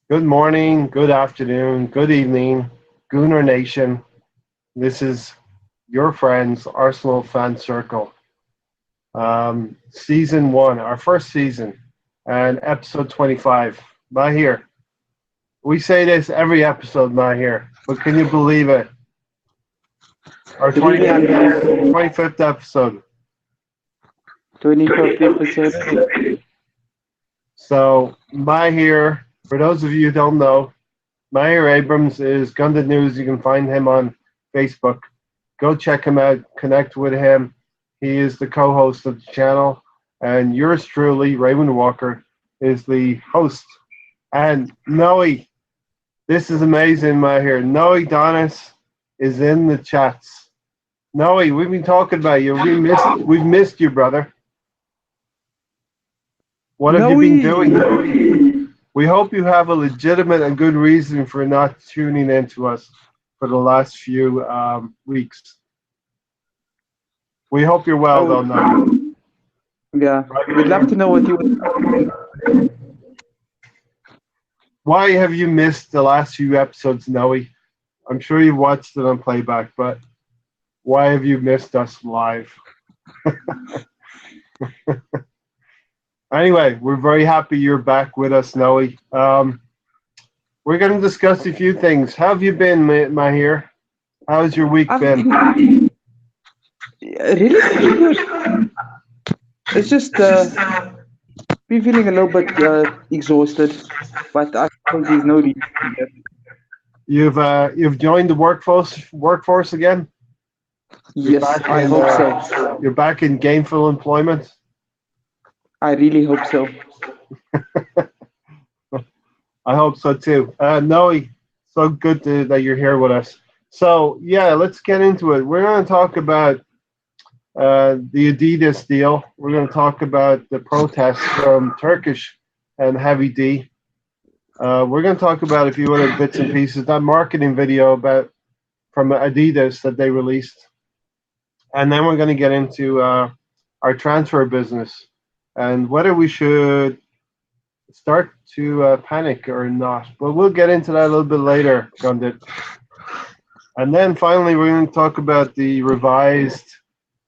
Good morning, good afternoon, good evening, Gooner Nation. This is your friends, Arsenal Fan Circle. Season one, our first season, and episode 25. Mahir. We say this every episode, Mahir, but can you believe it? Our Really 25th, unbelievable. 25th episode. 25th episode. So, Mahir, for those of you who don't know, Mahir Abrams is Gundit News. You can find him on Facebook. Go check him out, connect with him. He is the co-host of the channel, and yours truly, Raymond Walker, is the host. And Noe, this is amazing, Mahir. Noe Donis is in the chats. Noe, we've been talking about you. We've missed you, brother. What have No you been way. doing, Noe? We hope you have a legitimate and good reason for not tuning in to us for the last few weeks. We hope you're well, Oh, though, Noe. yeah. Right, We'd love to Mahir? know what you would. Why have you missed the last few episodes, Noe? I'm sure you watched it on playback, but why have you missed us live? Anyway, we're very happy you're back with us, Noe. We're going to discuss a few things. How have you been, Mahir? How's your week I've been? been really good. It's just been feeling a little bit exhausted, but I think there's no reason to that. You've joined the workforce again. You're Yes, back I in hope so. gainful employment. I really hope so. I hope so too. Noe, so good that you're here with us. So yeah, let's get into it. We're going to talk about the Adidas deal. We're going to talk about the protests from Turkish and Heavy D. We're going to talk about a few other bits and pieces. That marketing video about from Adidas that they released, and then we're going to get into our transfer business and whether we should start to panic or not. But we'll get into that a little bit later, Gundit. And then finally, we're going to talk about the revised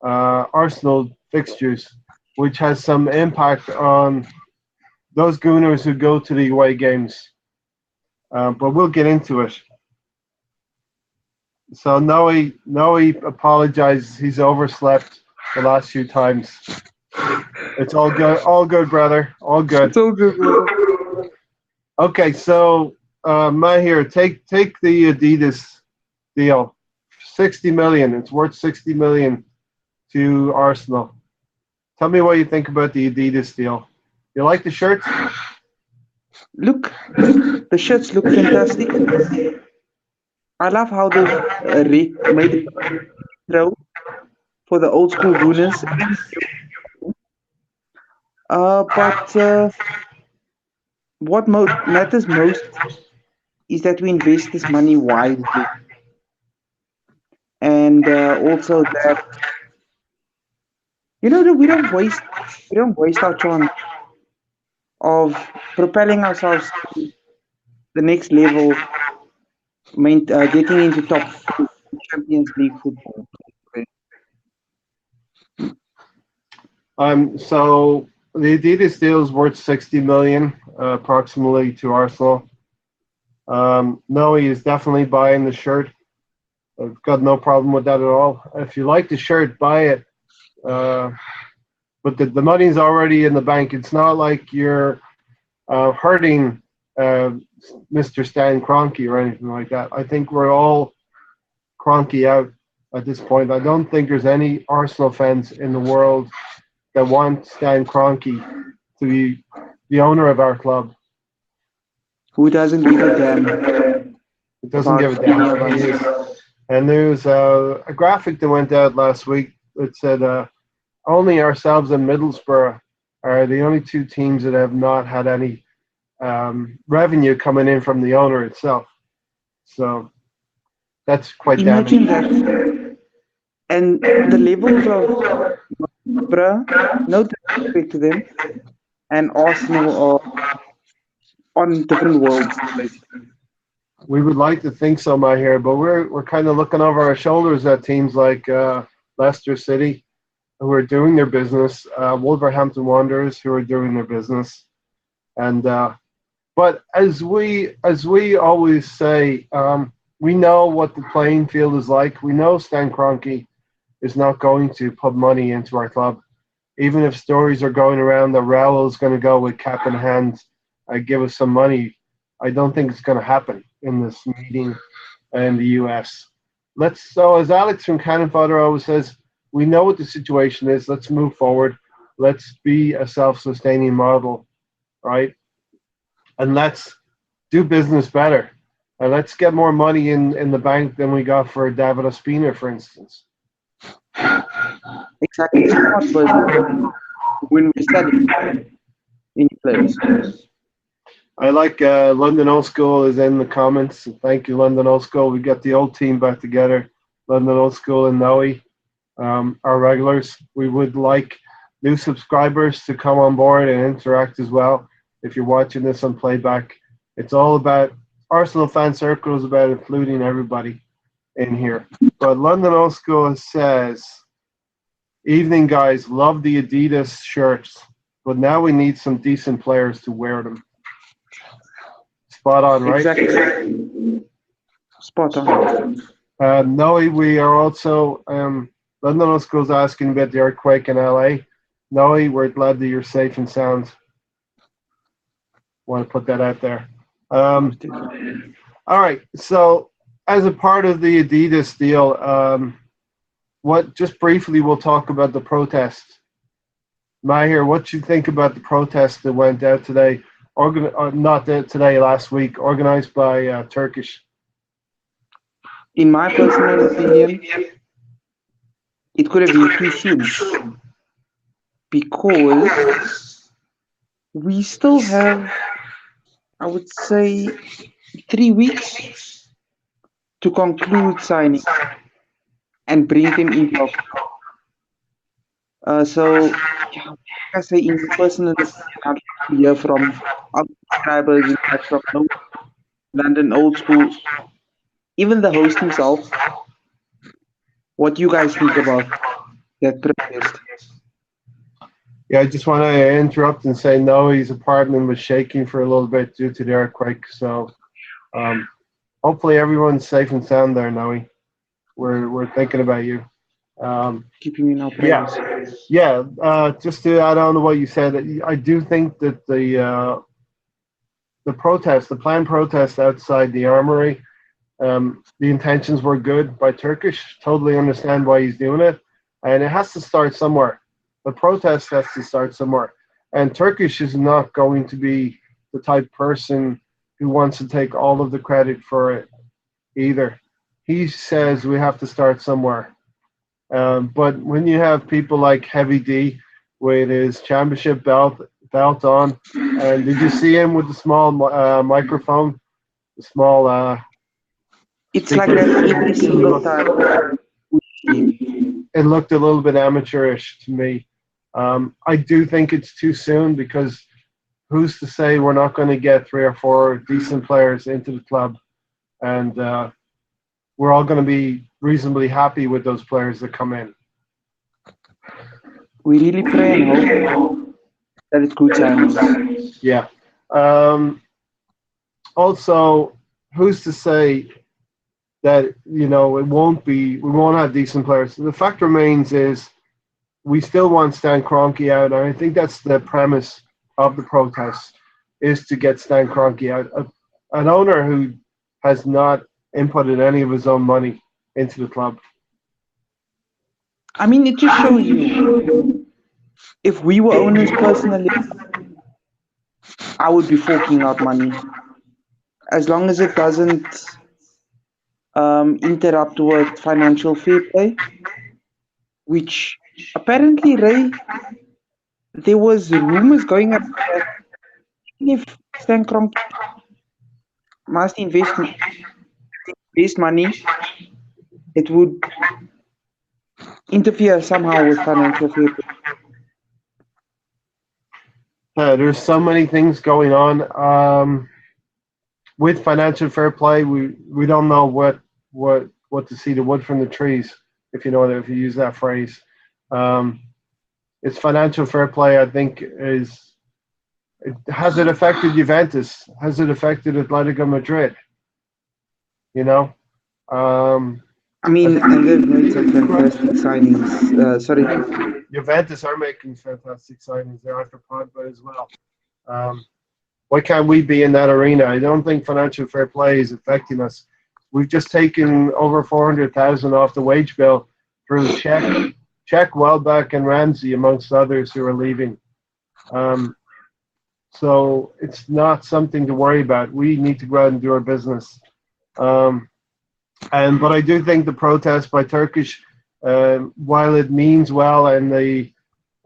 Arsenal fixtures, which has some impact on those Gooners who go to the away games. But we'll get into it. So Noe apologizes. He's overslept the last few times. It's all good, brother, all good. It's all good, brother. Okay, so Mahir, take the Adidas deal, 60 million. It's worth 60 million to Arsenal. Tell me what you think about the Adidas deal. You like the shirts? Look, the shirts look fantastic. I love how they've made it retro for the old school Gooners. But what matters most is that we invest this money wisely, and also that that we don't waste our chance of propelling ourselves to the next level, getting into top four Champions League football. So the Adidas deal is worth 60 million approximately to Arsenal. No, he is definitely buying the shirt. I've got no problem with that at all. If you like the shirt, buy it. But the money's already in the bank. It's not like you're hurting Mr. Stan Kroenke or anything like that. I think we're all Kroenke out at this point. I don't think there's any Arsenal fans in the world that want Stan Kroenke to be the owner of our club. Who doesn't give a damn It doesn't give a about any of damn. He us? is. And there's a graphic that went out last week that said only ourselves and Middlesbrough are the only two teams that have not had any revenue coming in from the owner itself. So that's quite Imagine damning. that. And the levels of bruh, no disrespect to them, and Arsenal are on different worlds, basically. We would like to think so, my here, but we're kind of looking over our shoulders at teams like Leicester City, who are doing their business, Wolverhampton Wanderers, who are doing their business, and but as we always say, we know what the playing field is like. We know Stan Kroenke is not going to put money into our club, even if stories are going around that Raul is going to go with cap in hand, give us some money. I don't think it's going to happen in this meeting in the US. So as Alex from Cannon Fodder always says, we know what the situation is. Let's move forward. Let's be a self-sustaining model, right? And let's do business better. And let's get more money in the bank than we got for David Ospina, for instance. Exactly. Smart business when we study in place. I like London Old School is in the comments. Thank you, London Old School. We got the old team back together. London Old School and Noe, our regulars. We would like new subscribers to come on board and interact as well. If you're watching this on playback, it's all about Arsenal Fan Circle is about including everybody in here. But London Old School says, "Evening guys, love the Adidas shirts, but now we need some decent players to wear them." Spot on, right? Exactly. Spot on. Noe, we are also, London Old School's asking about the earthquake in LA. Noe, we're glad that you're safe and sound. Want to put that out there. All right, so as a part of the Adidas deal, just briefly we'll talk about the protest. Mahir, what you think about the protest that went out today? Not today, last week, organized by Turkish. In my personal opinion, it could have been too soon because we still have, I would say, 3 weeks to conclude signing and bring them into our. So, yeah, like I say, in my personal opinion, I'd like to hear from our subscribers, in fact, from London Old School, even the host himself, what you guys think about that protest. Yeah, I just want to interrupt and say Noe's apartment was shaking for a little bit due to the earthquake. So hopefully everyone's safe and sound there, Noe. We're thinking about you. Keeping in our prayers. Yeah. Just to add on to what you said, I do think that the protest, the planned protest outside the armory, the intentions were good by Turkish. Totally understand why he's doing it, and it has to start somewhere. The protest has to start somewhere, and Turkish is not going to be the type of person who wants to take all of the credit for it either. He says we have to start somewhere. But when you have people like Heavy D with his championship belt on, and did you see him with the small microphone, the small It's like that every single time we see him. it looked a little bit amateurish to me. I do think it's too soon because who's to say we're not going to get 3 or 4 decent players into the club, and we're all going to be reasonably happy with those players that come in. We really pray and hope that it's good timing. Yeah. Also, who's to say that it won't be? We won't have decent players. The fact remains is we still want Stan Kroenke out, and I think that's the premise of the protest is to get Stan Kroenke out, an owner who has not inputted any of his own money into the club. I mean, it just shows you. If we were owners personally, I would be forking out money. As long as it doesn't interrupt with financial fair play, which apparently, Ray, there was rumors going up that if Stan Kroenke must invest money, it would interfere somehow with financial fair play. there's so many things going on. With financial fair play, we don't know what to see the wood from the trees, if you know if you use that phrase. Um, it's financial fair play. I think has it affected Juventus? Has it affected Atletico Madrid? You know, um, I I mean, and they've made some fantastic think signings. Sorry. Juventus are making fantastic signings. They're after Pogba as well. Um, why can't we be in that arena? I don't think financial fair play is affecting us. We've just taken over 400,000 off the wage bill through Czech, Welbeck, and Ramsey, amongst others who are leaving. Um, so it's not something to worry about. We need to go out and do our business. Um, but I do think the protest by Turkish, while it means well, and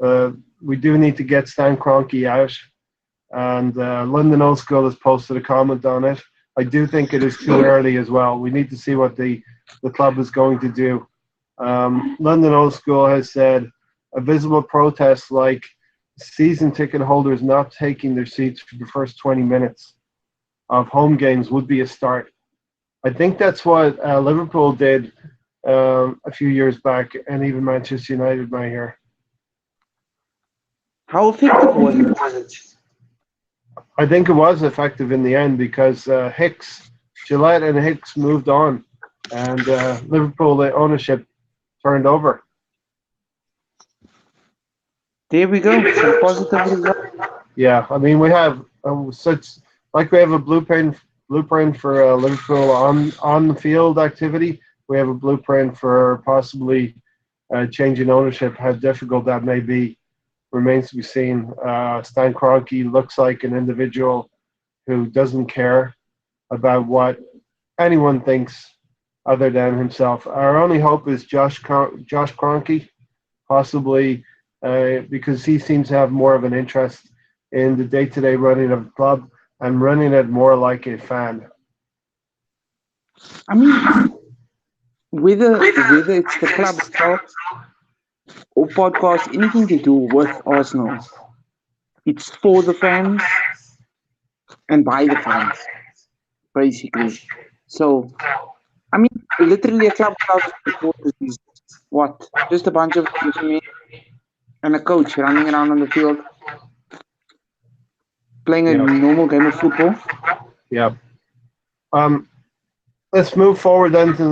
uh, we do need to get Stan Kroenke out. And London Old School has posted a comment on it. I do think it is too early as well. We need to see what the club is going to do. London Old School has said a visible protest like season ticket holders not taking their seats for the first 20 minutes of home games would be a start. I think that's what Liverpool did a few years back, and even Manchester United might hear. How effective was it? I think it was effective in the end because Gillette and Hicks moved on, and Liverpool, the ownership, turned over. There we go. Some positive results. Yeah, I mean we have we have a blueprint for Liverpool on the field activity. We have a blueprint for possibly changing ownership. How difficult that may be remains to be seen. Stan Kroenke looks like an individual who doesn't care about what anyone thinks other than himself. Our only hope is Josh Kroenke, possibly because he seems to have more of an interest in the day-to-day running of the club and running it more like a fan. I mean, whether it's the club itself or podcast, anything to do with Arsenal, it's for the fans and by the fans, basically. So, I mean, literally a club without supporters is what? Just a bunch of men and a coach running around on the field playing a Yeah, normal game of football. yeah. Um, let's move forward then to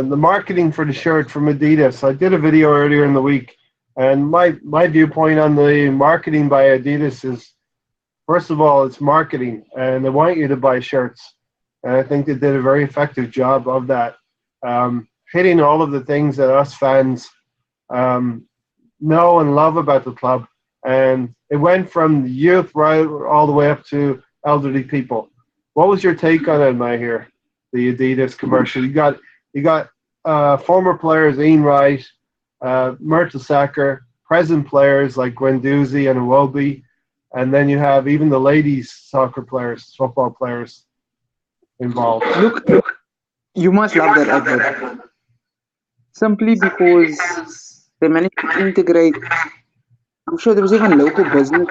the marketing for the shirt from Adidas. I did a video earlier in the week, and my viewpoint on the marketing by Adidas is, first of all, it's marketing, and they want you to buy shirts. And I think they did a very effective job of that, hitting all of the things that us fans um, know and love about the club. And it went from the youth right all the way up to elderly people. What was your take on it, Mahir? The Adidas commercial. You got former players Ian Wright, Mertesacker, present players like Guendouzi and Iwobi, and then you have even the ladies soccer players, football players involved. Look, you must love that advert simply because they managed to integrate. I'm sure there was even local business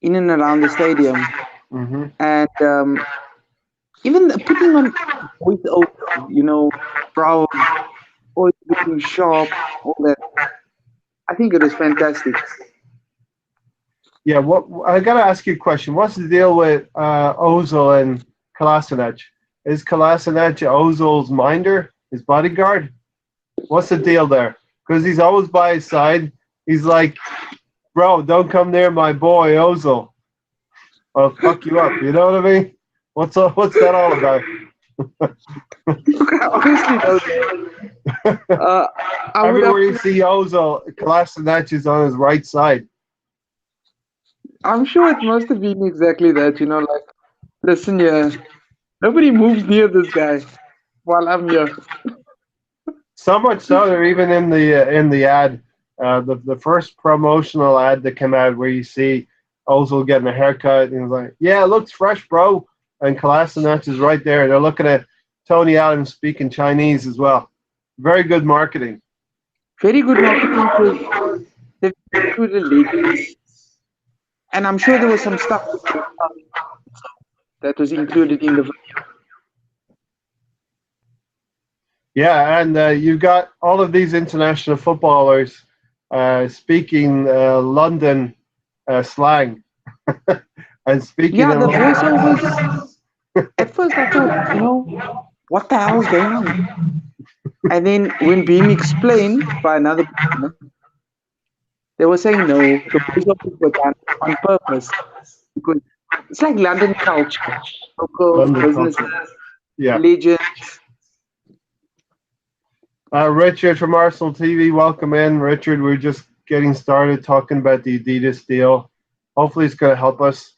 in and around the stadium, Hmm. and even putting on voiceover, proud, always looking sharp, all that. I think it was fantastic. Yeah, what I gotta ask you a question. What's the deal with Ozil and Kolasinac? Is Kolasinac Ozil's minder, his bodyguard? What's the deal there? Because he's always by his side. He's like, bro, don't come near my boy Ozil. I'll fuck you up. You know what I mean? What's that all about? Look, I honestly don't know. Uh, I would have, Everywhere you see Ozil, Kolasinac is on his right side. I'm sure it must have been exactly that, like, listen here, nobody moves near this guy while I'm here. So much so they're even in the ad, the first promotional ad that came out where you see Ozil getting a haircut and he's like, "Yeah, it looks fresh, bro." And Kolasinac is right there. They're looking at Tony Adams speaking Chinese as well. Very good marketing. Very good marketing because they've with the legends. And I'm sure there was some stuff that was included in the video. Yeah, and you got all of these international footballers speaking London slang and speaking Yeah, in the London. voiceovers. At first, I thought, what the hell is going on? And then when being explained by another person, they were saying no, the voiceovers were done on purpose because it's like London culture, locals, London businesses, culture. Yeah. legends. Richard from Arsenal TV, welcome in. Richard, we're just getting started talking about the Adidas deal. Hopefully, it's going to help us.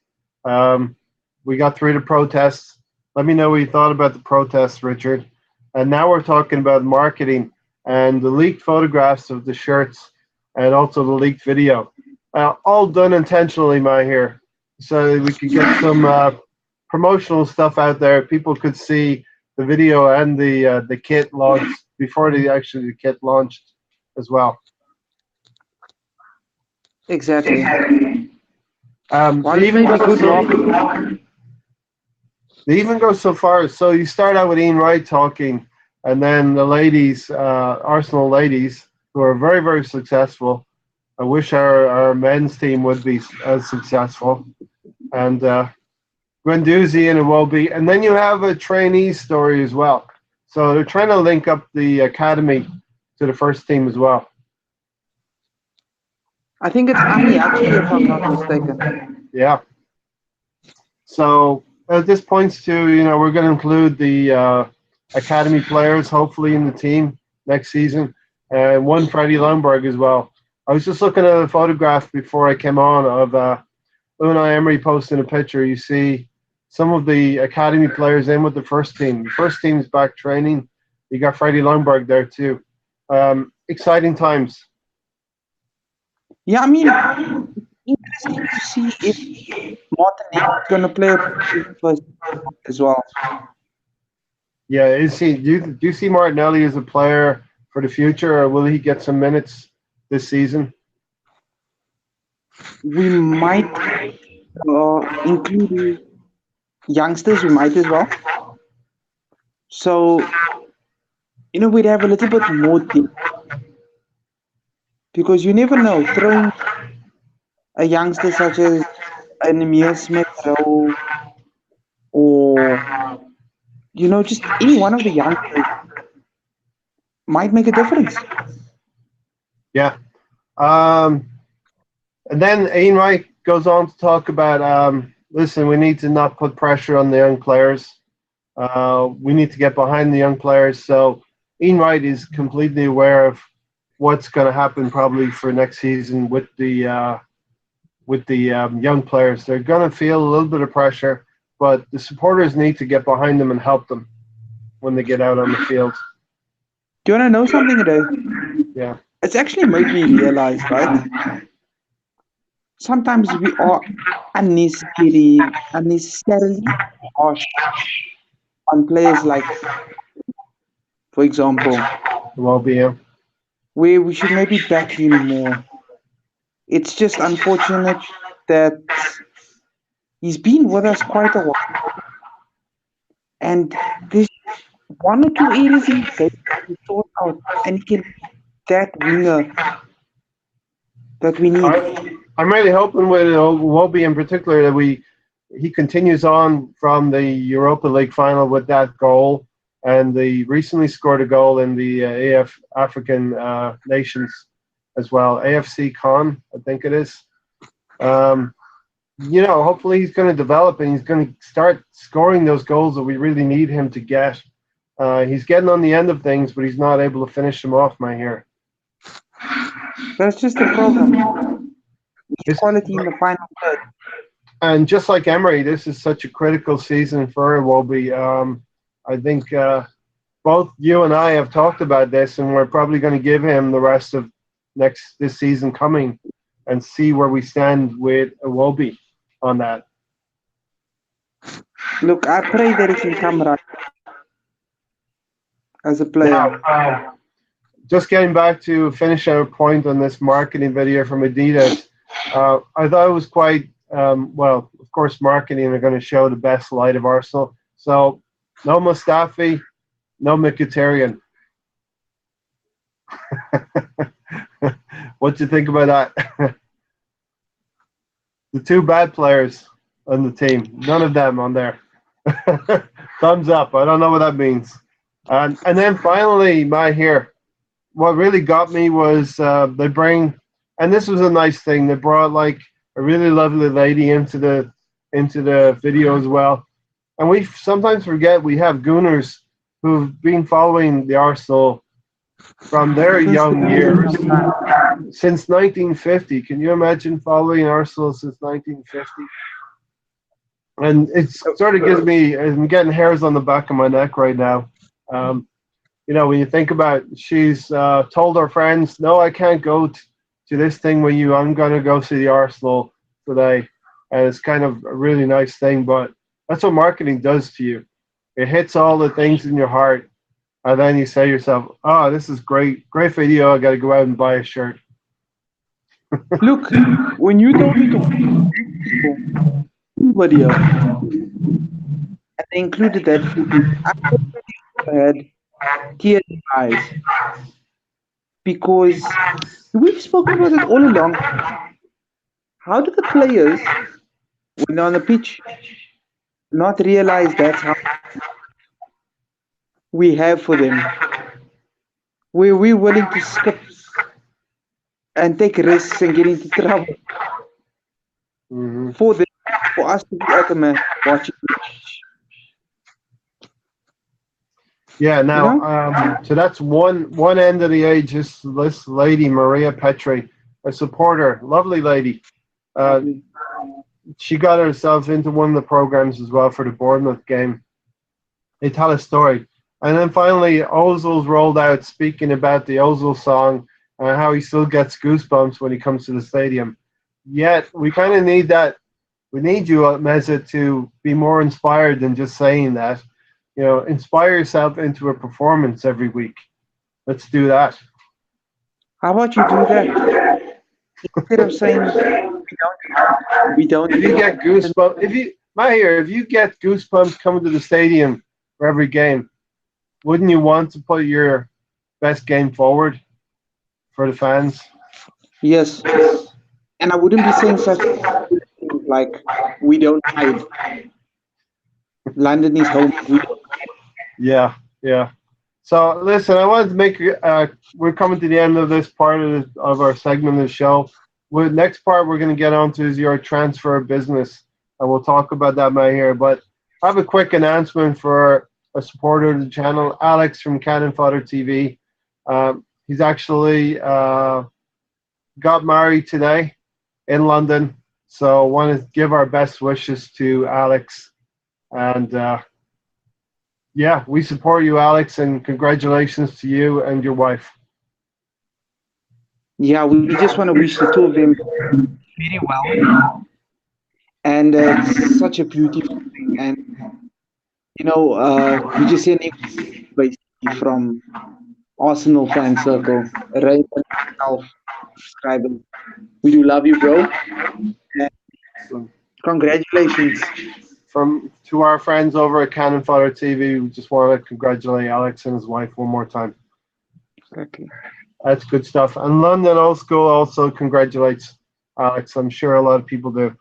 We got through the protests. Let me know what you thought about the protests, Richard. And now we're talking about marketing and the leaked photographs of the shirts and also the leaked video. All done intentionally, my here, so we could get some promotional stuff out there. People could see the video and the kit launched before the kit launched as well. Exactly. While They it even may be go good marketing, so they even go so far. So you start out with Ian Wright talking, and then the ladies, Arsenal ladies, who are very very successful. I wish our men's team would be as successful. And Guendouzi and Iwobi, and then you have a trainee story as well. So they're trying to link up the academy to the first team as well. I think it's Amiaki, if I'm not mistaken. Yeah. So this points to we're going to include the academy players hopefully in the team next season, and one Freddie Lundberg as well. I was just looking at a photograph before I came on of Unai Emery posting a picture. You see some of the academy players in with the first team. The first team's back training. You got Freddie Lundberg there too. Exciting times. Yeah, I mean, interesting to see if Martinelli is going to play a part in the first as well. Yeah, do you see Martinelli as a player for the future, or will he get some minutes this season? We might include youngsters, we might as well. So, we'd have a little bit more depth because you never know. Throwing a youngster such as an Emil Smith Rowe or, just any one of the youngsters might make a difference. Yeah. And then Ian Wright goes on to talk about, listen, we need to not put pressure on the young players. We need to get behind the young players. So Ian Wright is completely aware of what's going to happen probably for next season with the young players. They're going to feel a little bit of pressure, but the supporters need to get behind them and help them when they get out on the field. Do you want to know something today? Yeah. It's actually made me realize, right? Sometimes we are unnecessarily harsh on players like, for example, Well-being. where we should maybe back him more. It's just unfortunate that he's been with us quite a while, and there's one or two areas in the game to sort out, and he can be that winger that we need. I'm really hoping with Wobie in particular that he continues on from the Europa League final with that goal, and they recently scored a goal in the African nations as well. AFC Con, I think it is. Hopefully he's going to develop and he's going to start scoring those goals that we really need him to get. He's getting on the end of things, but he's not able to finish them off, my here. That's just the problem. His quality in the final third. And just like Emery, this is such a critical season for Iwobi. I think both you and I have talked about this, and we're probably going to give him the rest of this season coming and see where we stand with Iwobi on that. Look, I pray that he can come right as a player. Now, just getting back to finish our point on this marketing video from Adidas, I thought it was quite well, of course, marketing are going to show the best light of Arsenal. So, no Mustafi, no Mkhitaryan. What do you think about that? The two bad players on the team, none of them on there. Thumbs up. I don't know what that means. And then finally, my here, what really got me was they bring, and this was a nice thing. They brought like a really lovely lady into the video as well. And we sometimes forget we have Gooners who've been following the Arsenal from their Since the young beginning years of time. since 1950. Can you imagine following Arsenal since 1950? And it sort of gives me, I'm getting hairs on the back of my neck right now. Um, you know, when you think about, she's told her friends, no, I can't go to this thing with you. I'm going to go see the Arsenal today. And it's kind of a really nice thing, but that's what marketing does to you. It hits all the things in your heart. And then you say to yourself, oh, this is great. Great video. I got to go out and buy a shirt. Look, when you told me to video, and they included that footage, I had tears in my eyes because we've spoken about it all along. How do the players, when they're on the pitch, not realize that's how we have for them? Where we're willing to skip and take risks and get into trouble Mm-hmm. for them, for us to be at the match watching, Yeah, you now, know? so that's one end of the age. This lady, Maria Petri, a supporter, lovely lady. Uh, Lovely. she got herself into one of the programs as well for the Bournemouth game. They tell a story. And then finally, Ozil's rolled out speaking about the Ozil song and how he still gets goosebumps when he comes to the stadium. Yet, we kind of need that. We need you, Meza, to be more inspired than just saying that. You know, inspire yourself into a performance every week. Let's do that. How about you do that instead of saying we don't If you need get goosebumps, if you get goosebumps coming to the stadium for every game, wouldn't you want to put your best game forward for the fans? yes, and I wouldn't be saying such things like we don't hide. London is home. We don't. Yeah, yeah. So listen, I wanted to make. We're coming to the end of this part of our segment of the show. Next part we're going to get onto is your transfer business, and we'll talk about that right here. But I have a quick announcement for a supporter of the channel, Alex from Cannon Fodder TV. He's actually got married today in London, so I want to give our best wishes to Alex, and yeah, we support you, Alex, and congratulations to you and your wife. Yeah, we just want to wish the two of them very well, and it's such a beautiful thing. And we just send him basically from Arsenal fan circle, Ray and myself, subscribers. We do love you, bro. And So congratulations. from to our friends over at Cannon Fodder TV, we just want to congratulate Alex and his wife one more time. Exactly. That's good stuff. And London Old School also congratulates Alex. I'm sure a lot of people do.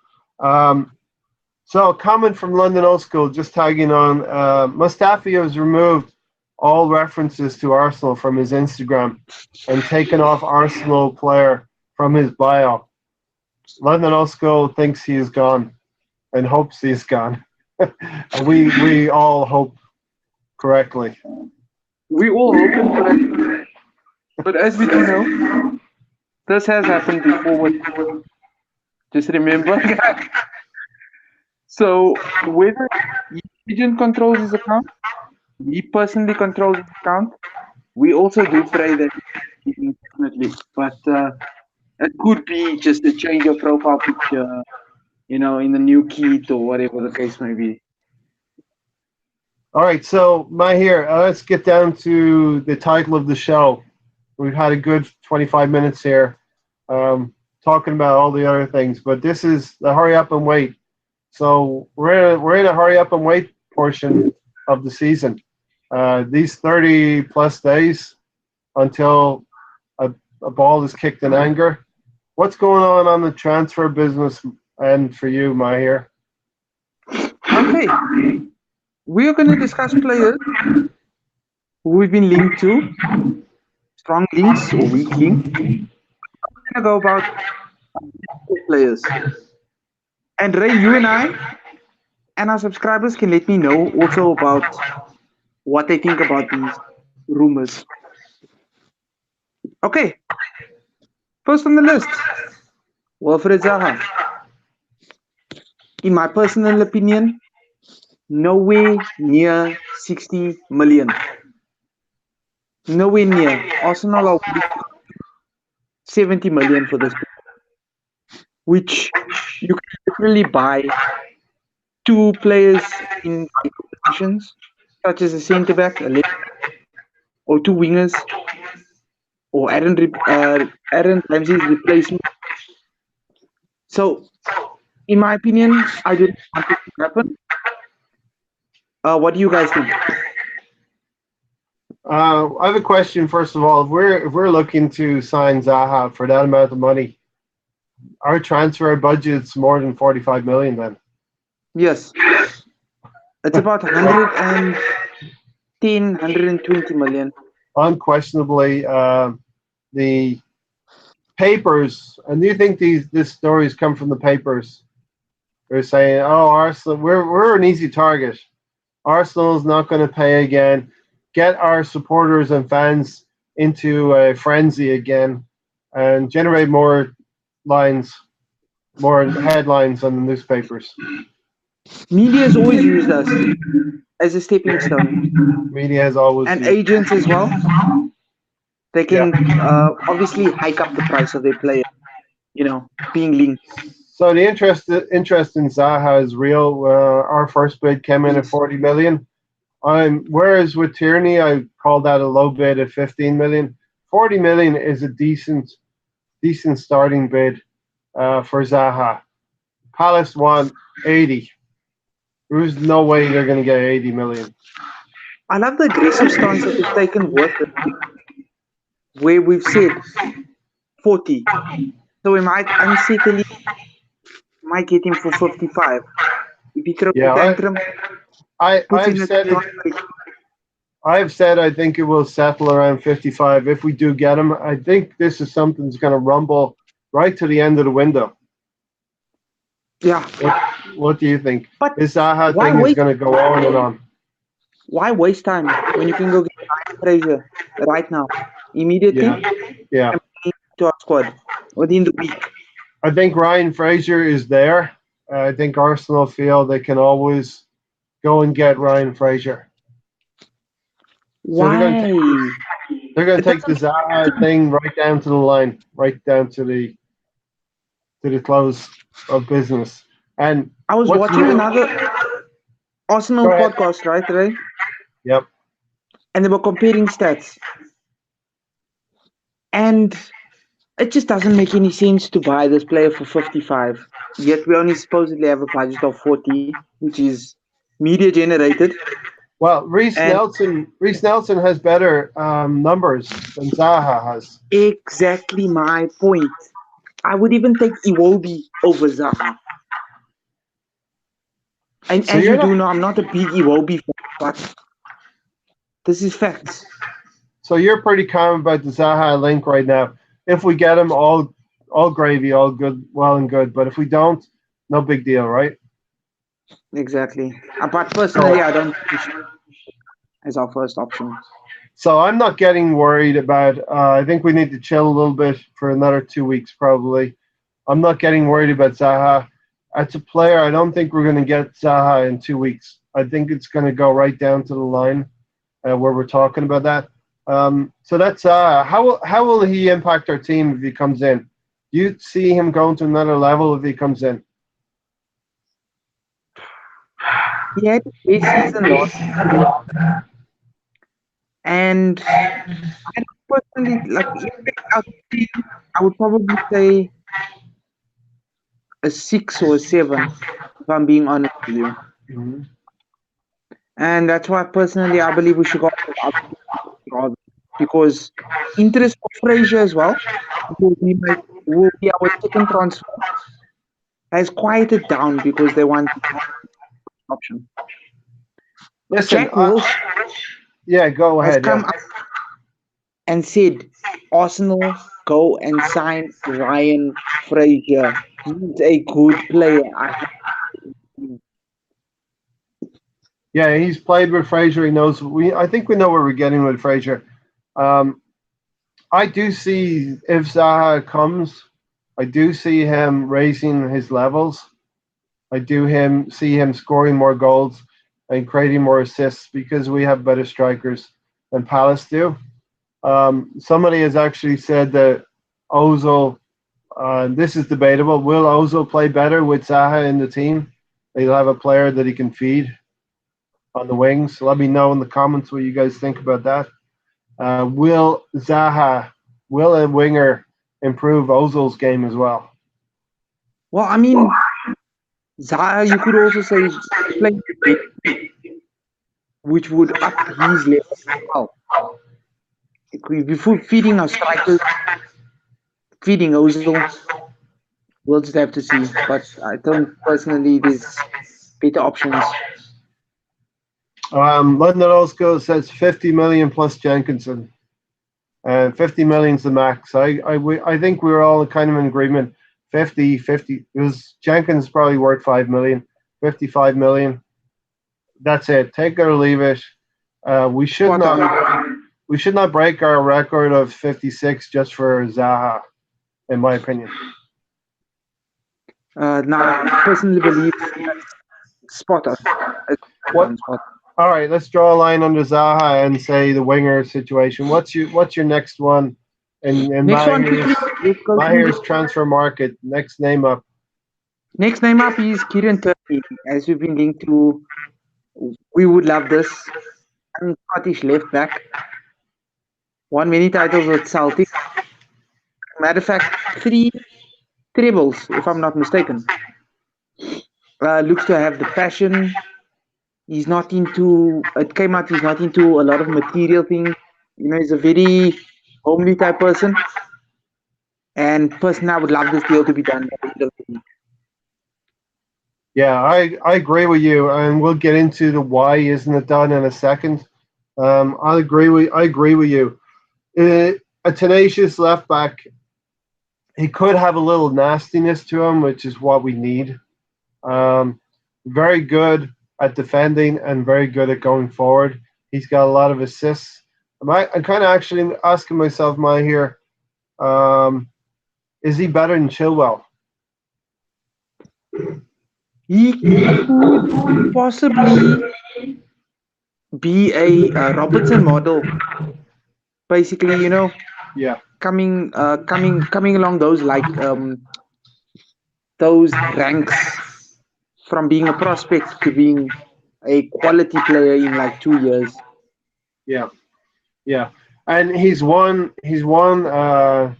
So, a comment from London Old School, just tagging on. Mustafi has removed all references to Arsenal from his Instagram and taken off Arsenal player from his bio. London Old School thinks he is gone and hopes he's gone. And we all hope correctly. We all hoping for that, but as we do know, this has happened before. Just remember that. So whether agent controls his account, he personally controls his account. We also do pray that definitely, but it could be just a change of profile picture, in the new kit or whatever the case may be. All right, so here, let's get down to the title of the show. We've had a good 25 minutes here talking about all the other things, but this is the hurry up and wait. So we're in a hurry up and wait portion of the season. These 30 plus days until a ball is kicked in anger. What's going on the transfer business and for you, Mahir? Okay, we are going to discuss players who we've been linked to, strong links or weak links. We're going to go about players. And Ray, you and I and our subscribers can let me know also about what they think about these rumors. Okay, first on the list, Wilfred Zaha. In my personal opinion, nowhere near 60 million. Nowhere near. Arsenal are willing to 70 million for this, which you can literally buy two players in positions, such as a centre back, a left, or two wingers, or Aaron Ramsey's replacement. So, in my opinion, I do not want it to happen. What do you guys think? I have a question. First of all, if we're looking to sign Zaha for that amount of money, our transfer budget's more than 45 million. Then Yes, it's about 110, 120 million. unquestionably, the papers. And do you think this stories come from the papers? They're saying, "Oh, Arsenal, we're an easy target. Arsenal's not going to pay again. Get our supporters and fans into a frenzy again, and generate more lines, more headlines on the newspapers." Media has always used us as a stepping stone, Media has always and used. agents as well. They Yeah. can obviously hike up the price of their player, being linked. So the interest in Zaha is real. Our first bid came in at Yes. 40 million. Whereas with Tierney, I called that a low bid at 15 million. 40 million is a decent starting bid for Zaha. Palace want 80. There's no way they're going to get 80 million. I love the aggressive stance that they've taken with it, where we've said 40. So we might unsettle him, might get him for 55. If he throws a Yeah, tantrum, puts I've in a said it. contract. I've said I think it will settle around 55 if we do get him. I think this is something that's going to rumble right to the end of the window. Yeah. What do you think? But This Zaha why thing is wait? going to go on and on. Why waste time when you can go get Ryan Fraser right now, immediately, Yeah, yeah. and bring him to our squad within the week? I think Ryan Fraser is there. I think Arsenal feel they can always go and get Ryan Fraser. So Why? they're going It to take the doesn't. Zaha thing right down to the line, right down to the close of business. And I was what's watching real? another Go Arsenal ahead. podcast, right, Ray? Yep. And they were comparing stats, and it just doesn't make any sense to buy this player for 55. Yet we only supposedly have a budget of 40, which is media generated. Well, Reece And Nelson. Reece Nelson has better numbers than Zaha has. exactly my point. I would even take Iwobi over Zaha. And So as you're you do not. know, I'm not a big Iwobi fan, but this is facts. So you're pretty calm about the Zaha link right now. If we get him, all gravy, all good, well and good. But if we don't, no big deal, right? Exactly. But So personally, I don't think we should as our first option. so I'm not getting worried about. I think we need to chill a little bit for another 2 weeks, probably. I'm not getting worried about Zaha. As a player, I don't think we're going to get Zaha in 2 weeks. I think it's going to go right down to the line where we're talking about that. So that's how will he impact our team if he comes in? Do you see him going to another level if he comes in? He had a great season last, and I don't personally like impact our team. I would probably say a 6 or a 7, if I'm being honest with you. Mhm. And that's why personally I believe we should go with other people rather, because interest for Frazier as well will be our second transfer, has quieted down because they want an option. Listen, Jack Wilshere yeah, go has ahead. come Yeah. up and said, Arsenal, go and sign Ryan Frazier. He's a good player. Yeah, he's played with Fraser. He knows. I think we know where we're getting with Fraser. Um, I do see if Zaha comes, I do see him raising his levels. I do him see him scoring more goals and creating more assists because we have better strikers than Palace do. Somebody has actually said that Ozil. This is debatable. Will Ozil play better with Zaha in the team? He'll have a player that he can feed on the wings. Let me know in the comments what you guys think about that. Will a winger improve Ozil's game as well? Well, I mean, Zaha, you could also say, is playing mid, which would up his level as well. It could be feeding our strikers, feeding Ozil. We'll just have to see. But I think personally, there's better options. London Osco says 50 million plus Jenkinson. 50 million's the max. I think we were all kind of in agreement. 50, 50. It was Jenkins probably worth 5 million. 55 million. That's it. Take it or leave it. We should Spot on. not. We should not break our record of 56 just for Zaha, in my opinion. Now, I personally believe that's spot on. It's What? spot All right, let's draw a line under Zaha and say the winger situation. What's your next one? And Next one, quickly. Let's go through Mahir's transfer market. Next name up. Next name up is Kieran Tierney. As we've been linked to, we would love this. Scottish left back. Won many titles with Celtic. Matter of fact, 3 trebles, if I'm not mistaken. Looks to have the passion. He's not into, it came out, he's not into a lot of material things. You know, he's a very homely type person. And personally, I would love this deal to be done by the end of the week. Yeah, I agree with you, and we'll get into the why isn't it done in a second. I agree with you. A tenacious left back. He could have a little nastiness to him, which is what we need. Very good at defending and very good at going forward. He's got a lot of assists. I'm kind of actually asking myself, here, is he better than Chilwell? He could possibly be a Robertson model. Basically, you know, Yeah. coming along those ranks from being a prospect to being a quality player in like 2 years. Yeah. Yeah. And he's won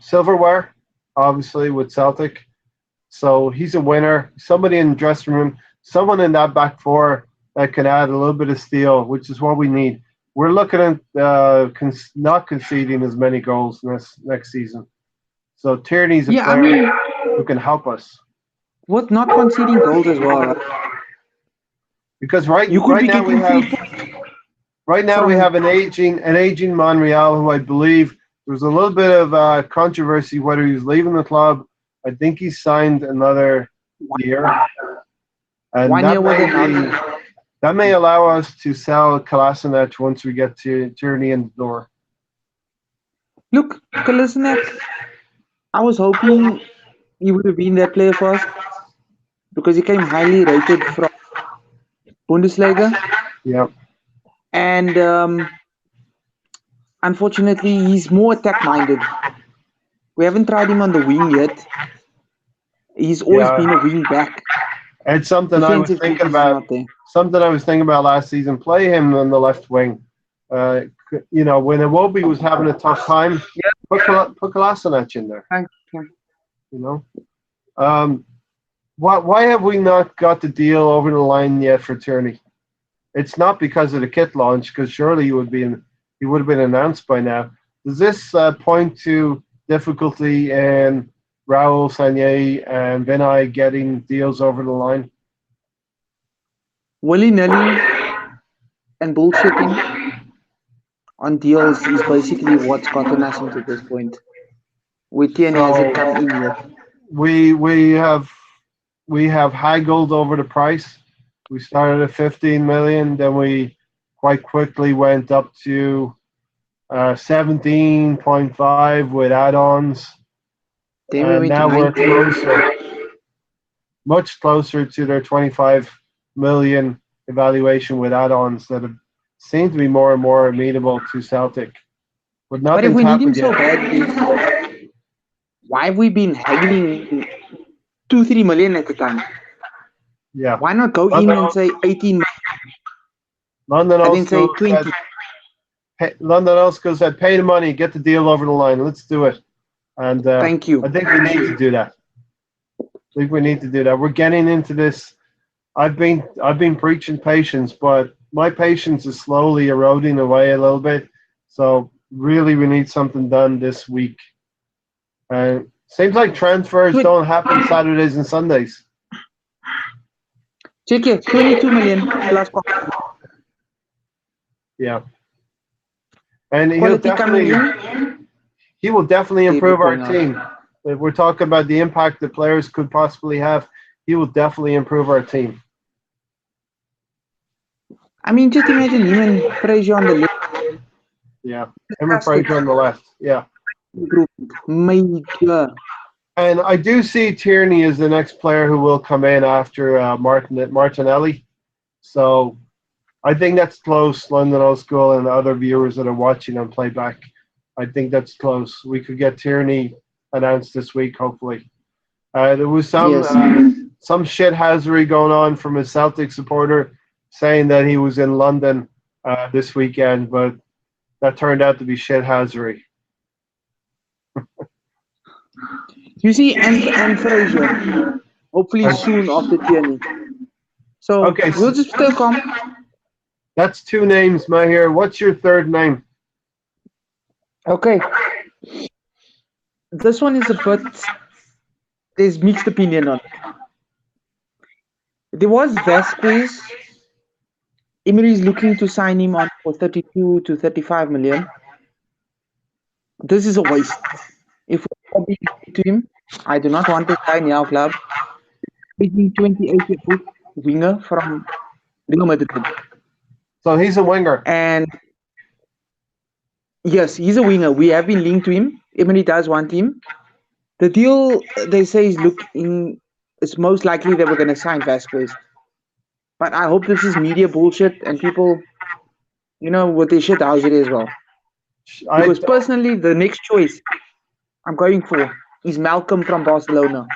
silverware, obviously, with Celtic. So he's a winner. Somebody in the dressing room, someone in that back four that can add a little bit of steel, which is what we need. We're looking at not conceding as many goals next season. So Tierney's a Yeah, I player mean, who can help us. with not conceding goals as well, right? Because You could be getting 3 points right now we from have an aging Monreal who I believe there was a little bit of controversy whether he was leaving the club. I think he signed another year, and 1 year with another. that may allow us to sell Kolasinac once we get to Tierney in the door. Look, Kolasinac, I was hoping he would have been that player for us because he came highly rated from Bundesliga. Yeah, And unfortunately, he's more attack minded. We haven't tried him on the wing yet. He's always been a yeah. wing back. It's something I was Defensive thinking duties is about. not there. Something I was thinking about last season. Play him on the left wing. When Iwobi was having a tough time, Yeah, put Kolasinac in there. thank you. You know, um, why have we not got the deal over the line yet for Tierney? It's not because of the kit launch, because surely he would have been announced by now. Does this point to difficulty in Raul Sanier and Vinay getting deals over the line? Willy-nilly and bullshitting on deals is basically what's gotten us into this point. With Tierney hasn't So come in yet. we we have we have haggled over the price. We started at 15 million, then we quite quickly went up to 17.5 with add-ons, Then we and went to now we're 19. closer, much closer to their 25 million evaluation with add-ons that have seem to be more and more amenable to Celtic. But But if nothing's we need him happened so yet. badly, why have we been haggling 2-3 million at a time? Yeah. Why not go in and say 18 London and Old then say School said, 20? London Old School said, pay the money, get the deal over the line. Let's do it. And Thank I you. think we need to do that. I think we need to do that. We're getting into this. I've been preaching patience, but my patience is slowly eroding away a little bit. So really, we need something done this week. Seems like transfers Tw- don't happen Saturdays and Sundays. Check here, 22 million plus Yeah, and quality coming in. he will definitely Table improve our going out. team. If we're talking about the impact that players could possibly have, he will definitely improve our team. I mean, just imagine him and Frazier on the left. Yeah, him and Fantastic Fraser on the left. Yeah, improvement. Major. and I do see Tierney as the next player who will come in after Martinelli. So I think that's close, London Old School and other viewers that are watching on playback. I think that's close. We could get Tierney announced this week, hopefully. There was Yes. some shithousery going on from a Celtic supporter saying that he was in London this weekend, but that turned out to be shithousery. You see, and Frazier, hopefully soon after Tierney. So Okay, we'll so just stay calm. that's two names, Mahir. What's your third name? Okay. This one is a bit, there's mixed opinion on it. There was Vasquez. Emery is looking to sign him on for 32 to 35 million. This is a waste. If we're being to him, I do not want this guy in our club. He's a 28-year-old winger from Real Madrid. So he's a winger. And yes, he's a winger. We have been linked to him. Emery does want him. The deal they say is looking. It's most likely that we're going to sign Vasquez. But I hope this is media bullshit and people, with their shit housery as well. I Because personally, the next choice I'm going for is Malcolm from Barcelona.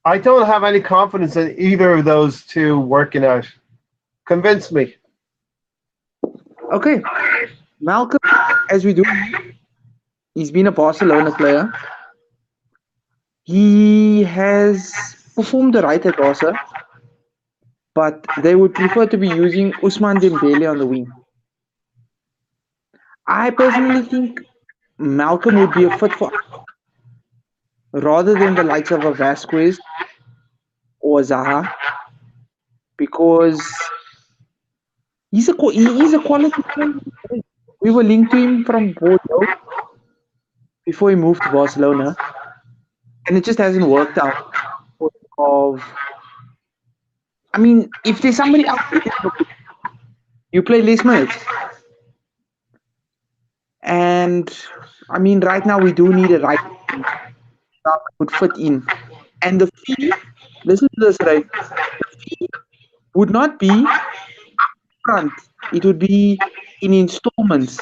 I don't have any confidence in either of those two working out. Convince me. Okay, Malcolm, as we do, he's been a Barcelona player. He has performed the right at Barca, but they would prefer to be using Usman Dembele on the wing. I personally think Malcolm would be a fit for rather than the likes of a Vasquez or Zaha because he is a quality player. We were linked to him from Bordeaux before he moved to Barcelona, and it just hasn't worked out. Of, I mean, if there's somebody else, you play less minutes, and I mean, right now we do need a right that would fit in, and the fee. Listen to this, right? The fee would not be upfront. It would be in installments.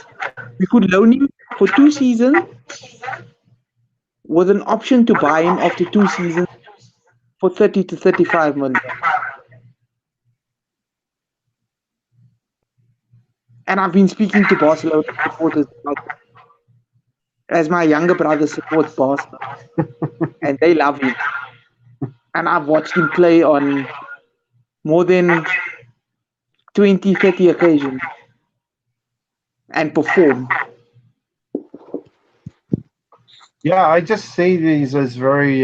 We could loan him for 2 seasons with an option to buy him after 2 seasons for 30 to 35 million. And I've been speaking to Barcelona supporters about it. as my younger brother supports Barca, and they love him. And I've watched him play on more than 20, 30 occasions and perform. Yeah, I just see these as very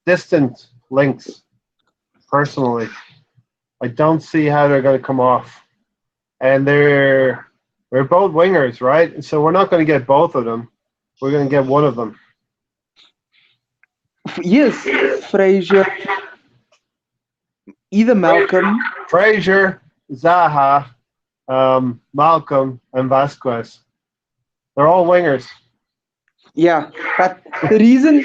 distant links. Personally, I don't see how they're going to come off, and they're both wingers, right? So we're not going to get both of them. We're going to get one of them. Yes, Frazier, either Malcolm. Frazier, Zaha, Malcolm, and Vasquez. They're all wingers. Yeah, but the reason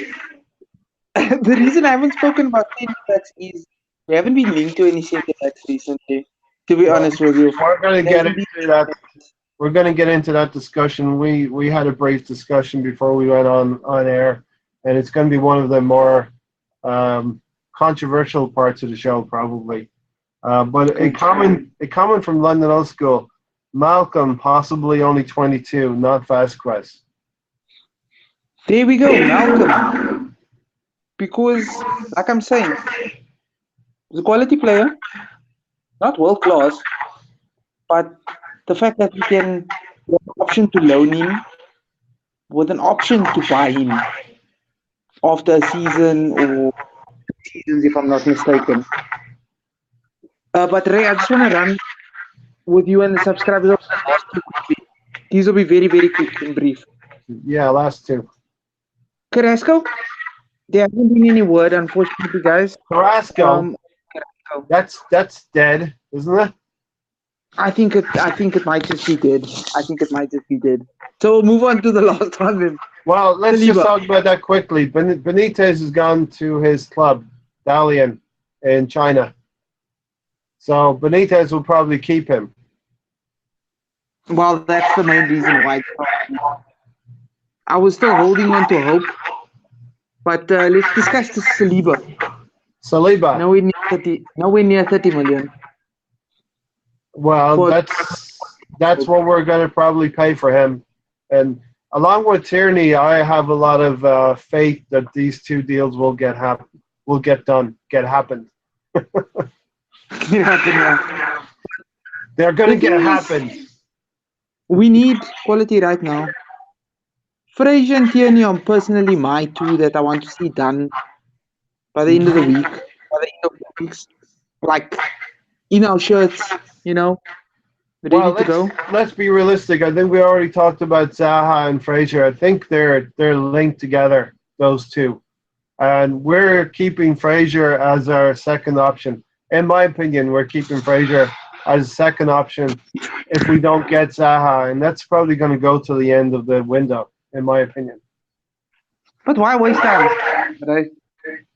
the reason I haven't spoken about centre backs is we haven't been linked to any centre backs recently. To be Well, honest with you, we're going to there get hasn't been. into that. We're going to get into that discussion. We had a brief discussion before we went on air, and it's going to be one of the more controversial parts of the show, probably. But a comment from London Old School: Malcolm possibly only 22, not Vasquez. There we go, Malcolm. Because, like I'm saying, he's a quality player, not world class, but the fact that we can have an option to loan him with an option to buy him after a season or seasons, if I'm not mistaken. But Ray, I just want to run with you and the subscribers over the last two quickly. These will be very, very quick and brief. Yeah, last two. Carrasco, there hasn't been any word, unfortunately, guys. Carrasco, Carrasco. that's dead, isn't it? I think it might just be dead. I think it might just be dead. So we'll move on to the last one then. Well, let's just Saliba. talk about that quickly. Benitez has gone to his club, Dalian, in China. So Benitez will probably keep him. Well, that's the main reason why. I was still holding on to hope, but let's discuss the Saliba. Saliba. Nowhere near 30 million. Well, For that's what we're going to probably pay for him. And along with Tierney, I have a lot of faith that these two deals will get done, get happened. yeah. They're going to The get thing is, happened. we need quality right now. Frazier and Tierney are personally my two that I want to see done by the end of the week, by the end of the weeks, like in our shirts, ready Well, to go. let's be realistic. I think we already talked about Zaha and Frazier. I think they're linked together, those two, and we're keeping Frazier as our second option. In my opinion, we're keeping Frazier as a second option if we don't get Zaha, and that's probably going to go to the end of the window, in my opinion. But why waste time? Right?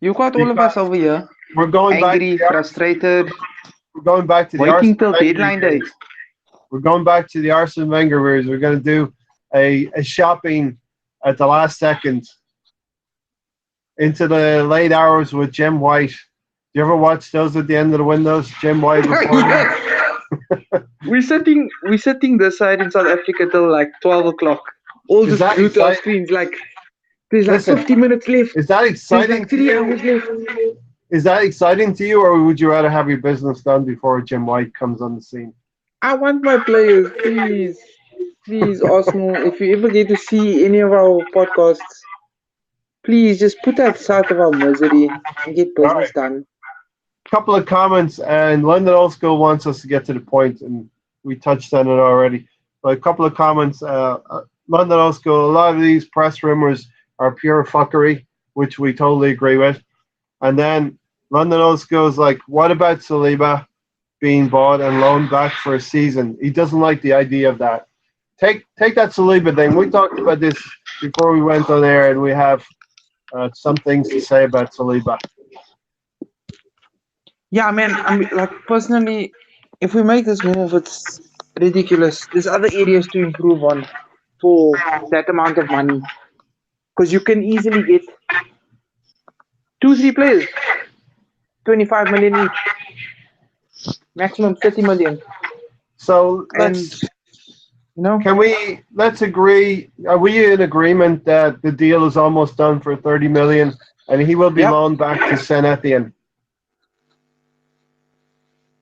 You got all of us Because over here, we're going back. angry, frustrated, We're going back to the waiting Arsene till Wenger deadline day. years. We're going back to the Arsene Wenger years. We're going to do a shopping at the last second into the late hours with Jim White. Do you ever watch those at the end of the windows? Jim White reporting. Yes. We're sitting this side in South Africa till like 12 o'clock. All Is just that glued to our exciting? screens. Like there's like Listen, 50 minutes left. is that There's exciting like to 3 you? hours left. Is that exciting to you, or would you rather have your business done before Jim White comes on the scene? I want my players, please. Please, Arsenal, if you ever get to see any of our podcasts, please just put us out of our misery and get All right. business done. Couple of comments, and London Old School wants us to get to the point, and we touched on it already. But a couple of comments. London Old School, a lot of these press rumors are pure fuckery, which we totally agree with. And then London Old School is like, what about Saliba being bought and loaned back for a season? He doesn't like the idea of that. Take that Saliba thing. We talked about this before we went on air, and we have some things to say about Saliba. Yeah, man, I mean, like, personally, if we make this move, it's ridiculous. There's other areas to improve on for that amount of money. Because you can easily get two, three players, 25 million each, maximum 30 million. So And You know, let's agree, are we in agreement that the deal is almost done for 30 million and he will be yep. loaned back to Saint Etienne?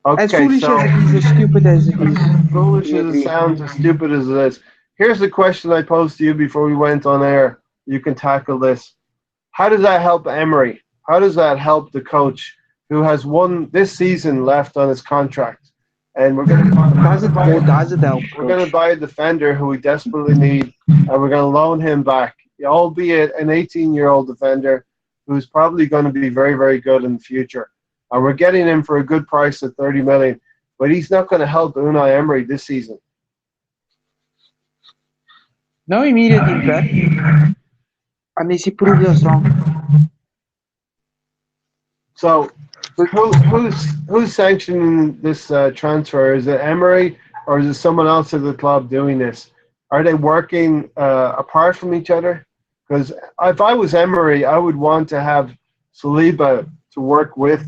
As Okay, foolish as so it is, as stupid as it is, foolish we as it agree. sounds, as stupid as it is, here's the question I posed to you before we went on air. You can tackle this. How does that help Emery? How does that help the coach who has one this season left on his contract? And we're going to Does it or does it help, we're going to coach? buy a defender who we desperately need, and we're going to loan him back, albeit an 18-year-old defender who's probably going to be very, very good in the future. And we're getting him for a good price at 30 million, but he's not going to help Unai Emery this season. No immediate impact unless he proves us wrong. So, But who's sanctioning this transfer? Is it Emery or is it someone else at the club doing this? Are they working apart from each other? Because if I was Emery, I would want to have Saliba to work with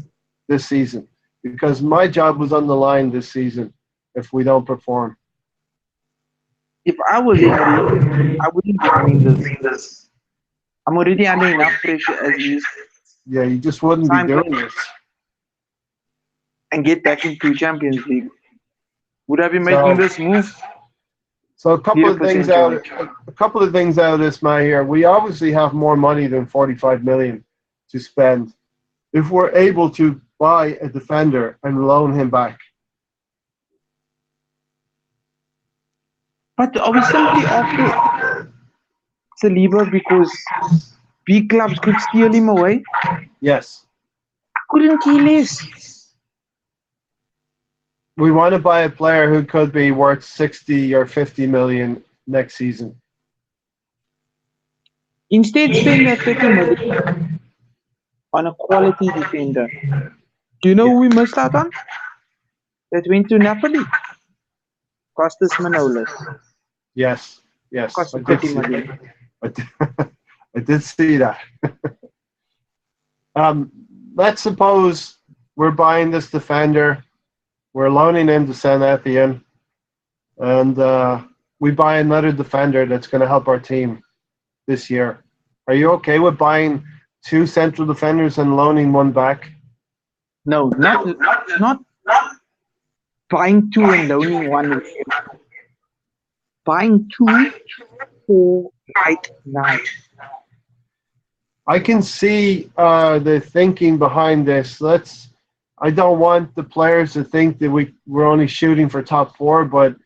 this season because my job was on the line this season if we don't perform. if I was Emery, I wouldn't be doing this. I'm already under enough pressure as is. Yeah, you just wouldn't be Sign doing this. and get back into Champions League. Would I be making So, this move? so a couple of things 0% out, chance. a couple of things out of this, Matt. Here, we obviously have more money than 45 million to spend. If we're able to buy a defender and loan him back, But are we simply after Saliba because big clubs could steal him away? yes, I couldn't care less. we want to buy a player who could be worth 60 or 50 million next season. Instead, spend that 30 million on a quality defender. Do you know Yeah. who we missed out on? That went to Napoli. Costas Manolas. Yes, yes, Cost I him did 30 see. million. I did, I did see that. um, let's suppose we're buying this defender, we're loaning him to Saint Etienne, and we buy another defender that's going to help our team this year. Are you okay with buying two central defenders and loaning one back? No, not buying two and loaning one. Buying two for right now. I can see the thinking behind this. I don't want the players to think that we're only shooting for top four, but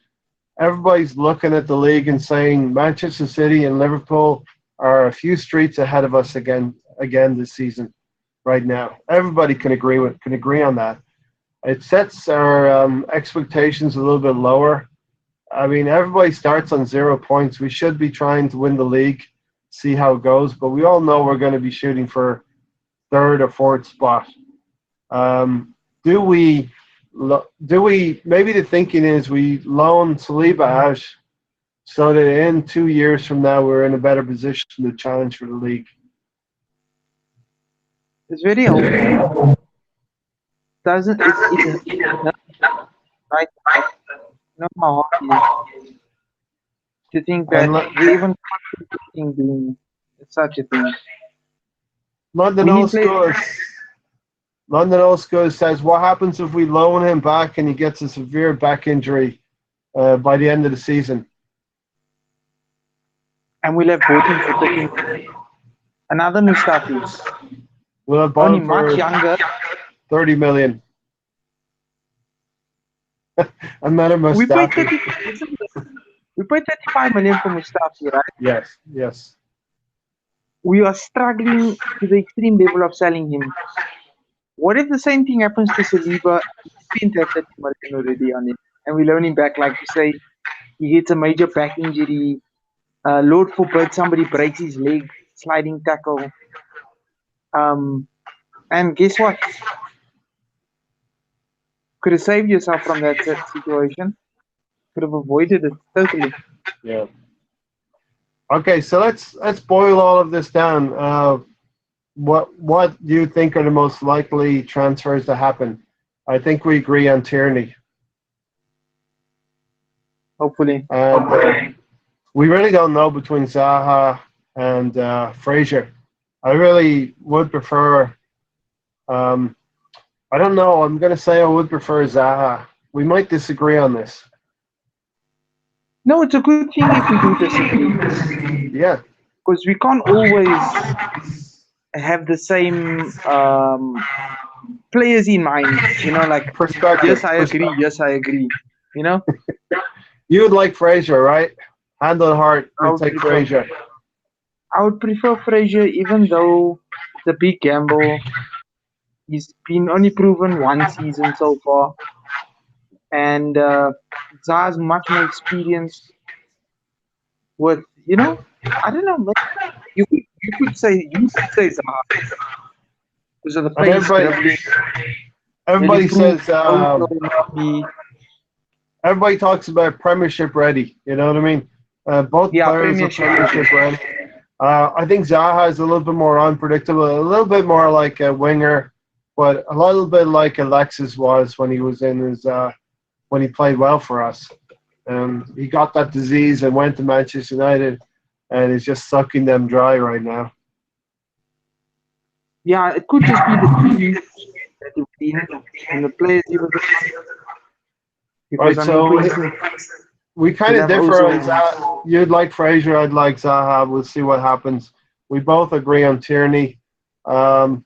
everybody's looking at the league and saying Manchester City and Liverpool are a few streets ahead of us again this season right now. Everybody can agree on that. It sets our expectations a little bit lower. I mean, everybody starts on 0 points. We should be trying to win the league, see how it goes, but we all know we're going to be shooting for third or fourth spot. Um, do we? Maybe the thinking is we loan Saliba out so that in 2 years from now we're in a better position to challenge for the league. It's very hopeful. Doesn't it right now? No, how hard it is to think And that we even contemplating doing such a thing. London We Old need players. School London Old School says, what happens if we loan him back and he gets a severe back injury by the end of the season? And we'll have bought him for 13. Another Mustafi. We'll have bought Only him much for younger. 30 million. Another We paid Mustafi. 30, we paid 35 million for Mustafi, right? Yes, yes. We are struggling to the extreme level of selling him. What if the same thing happens to Saliba? We spent that 30 million already on him, and we loan him back, like you say, he gets a major back injury. Lord forbid somebody breaks his leg, sliding tackle. And guess what? Could have saved yourself from that situation. Could have avoided it totally. Yeah. Okay, so let's boil all of this down. What do you think are the most likely transfers to happen? I think we agree on Tierney. Hopefully. And we really don't know between Zaha and Fraser. I really would prefer. Um, I don't know. I'm going to say I would prefer Zaha. We might disagree on this. No, it's a good thing if we do disagree Yeah, because we can't always have the same players in mind. Like, perspective. yes, I agree. Yes, I agree. You know, You would like Fraser, right? Hand on heart, I you'd would take prefer. Fraser. I would prefer Frazier, even though it's a big gamble. He's been only proven one season so far, and Zaha's much more experienced with, I don't know. You could say Zaha because of the And pace, dribbling, an everybody improved says, total, maybe. everybody talks about Premiership ready. You know what I mean? Both Yeah, players are Premiership ready. Premiership ready. I think Zaha is a little bit more unpredictable, a little bit more like a winger, but a little bit like Alexis was when he was in his when he played well for us. He got that disease and went to Manchester United, and is just sucking them dry right now. Yeah, it could just be the team that you've been and the players you were with. Because Right, I mean, so for instance, we kind you'd of have differ on Ozil. Zaha. You'd like Fraser, I'd like Zaha. We'll see what happens. We both agree on Tierney. Um,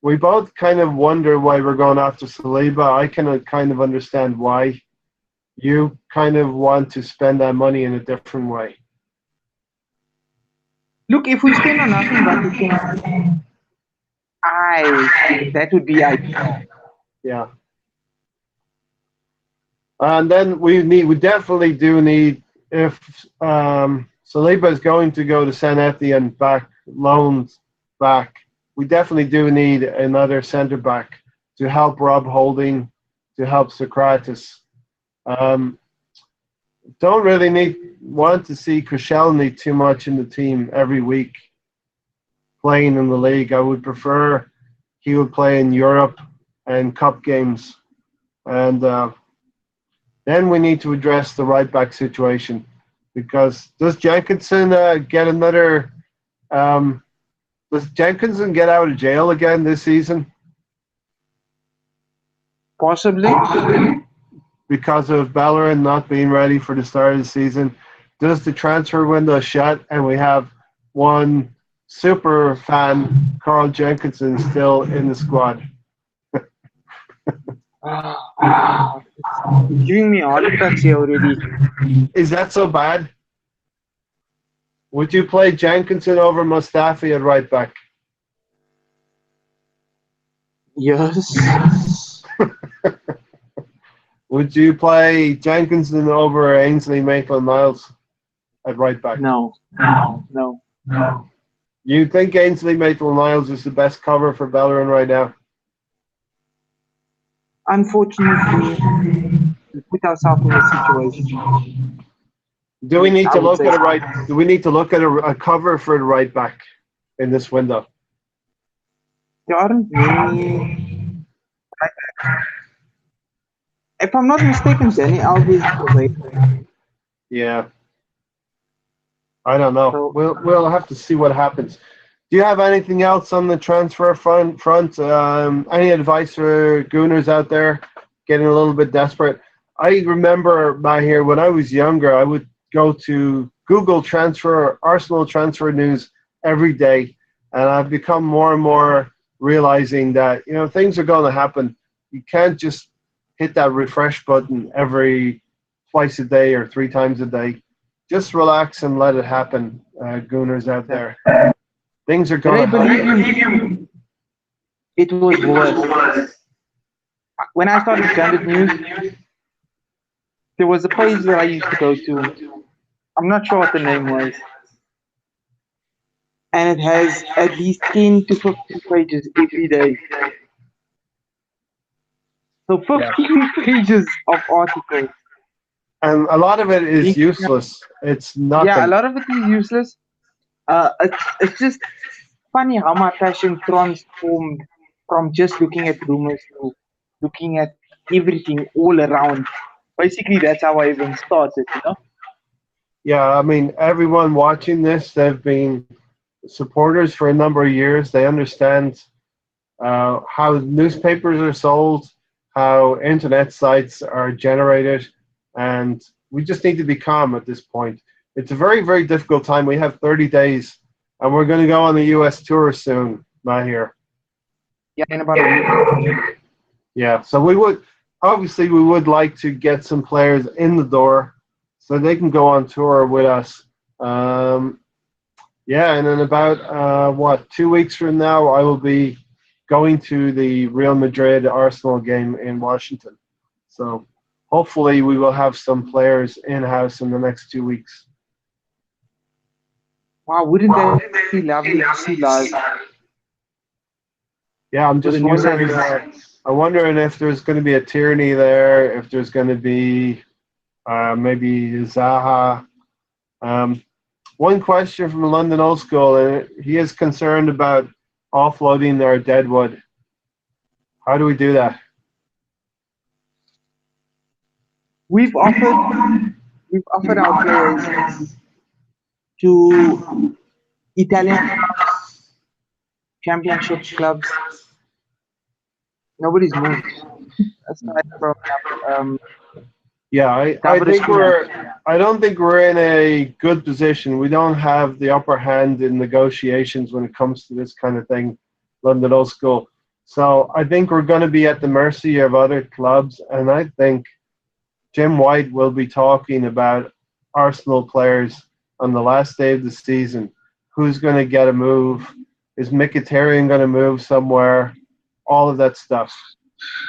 we both kind of wonder why we're going after Saliba. I can kind of understand why. You kind of want to spend that money in a different way. Look, if we spend on nothing but defense, I think that would be ideal. Yeah. And then we definitely do need, if Saliba is going to go to San Etienne back, loans back, we definitely do need another centre back to help Rob Holding, to help Socrates. Um, don't really want to see Koscielny too much in the team every week playing in the league. I would prefer he would play in Europe and cup games. And then we need to address the right back situation because does Jenkinson get another? Um, does Jenkinson get out of jail again this season Possibly. because of Bellerin not being ready for the start of the season? Does the transfer window shut and we have one super fan, Carl Jenkinson, still in the squad? Oh my God. It's giving me heart attacks here already. Is that so bad? Would you play Jenkinson over Mustafi at right back? Yes. Would you play Jenkinson over Ainsley Maitland-Niles at right back? No. No. You think Ainsley Maitland-Niles is the best cover for Bellerin right now? Unfortunately, we put ourselves in a situation. Do we need I to would look say at a so. right? Do we need to look at a cover for the right back in this window? There aren't many. If I'm not mistaken, Danny Alves is available. Yeah, I don't know. So We'll have to see what happens. Do you have anything else on the transfer front? Any advice for Gooners out there getting a little bit desperate? I remember back here when I was younger, I would go to Google transfer, Arsenal transfer news every day, and I've become more and more realizing that things are going to happen. You can't just hit that refresh button every twice a day or three times a day. Just relax and let it happen, Gooners out yeah. there. Things are But I gonna believe happen. you, it was worse. When I started Gundit News, there was a page that I used to go to. I'm not sure what the name was. And it has at least 10 to 15 pages every day. So Yeah. 15 pages of articles. And a lot of it is Being, useless. It's yeah, a nothing. lot of it is useless. It's just funny how my passion transformed from just looking at rumors to looking at everything all around. Basically, that's how I even started, you know? Yeah, I mean, everyone watching this, they've been supporters for a number of years. They understand how newspapers are sold, how internet sites are generated, and we just need to be calm at this point. It's a very, very difficult time. We have 30 days, and we're going to go on the U.S. tour soon, Mahir. Yeah, in about a week. Yeah, so obviously, we would like to get some players in the door so they can go on tour with us. Um, yeah, and in about, 2 weeks from now, I will be going to the Real Madrid Arsenal game in Washington. So hopefully we will have some players in house in the next 2 weeks. Wow, wouldn't that be lovely to see live Yeah, I'm with the just new wondering. signings? I'm wondering if there's going to be a Tierney there, if there's going to be maybe Zaha. Um, One question from London Old School, and he is concerned about offloading their deadwood. How do we do that? We've offered we've offered our players to Italian championship clubs. Nobody's moved aside from Yeah, Dabrowski. I don't think we're in a good position. We don't have the upper hand in negotiations when it comes to this kind of thing, London Old School. So I think we're going to be at the mercy of other clubs, and I think Jim White will be talking about Arsenal players on the last day of the season. Who's going to get a move? Is Mkhitaryan going to move somewhere? All of that stuff.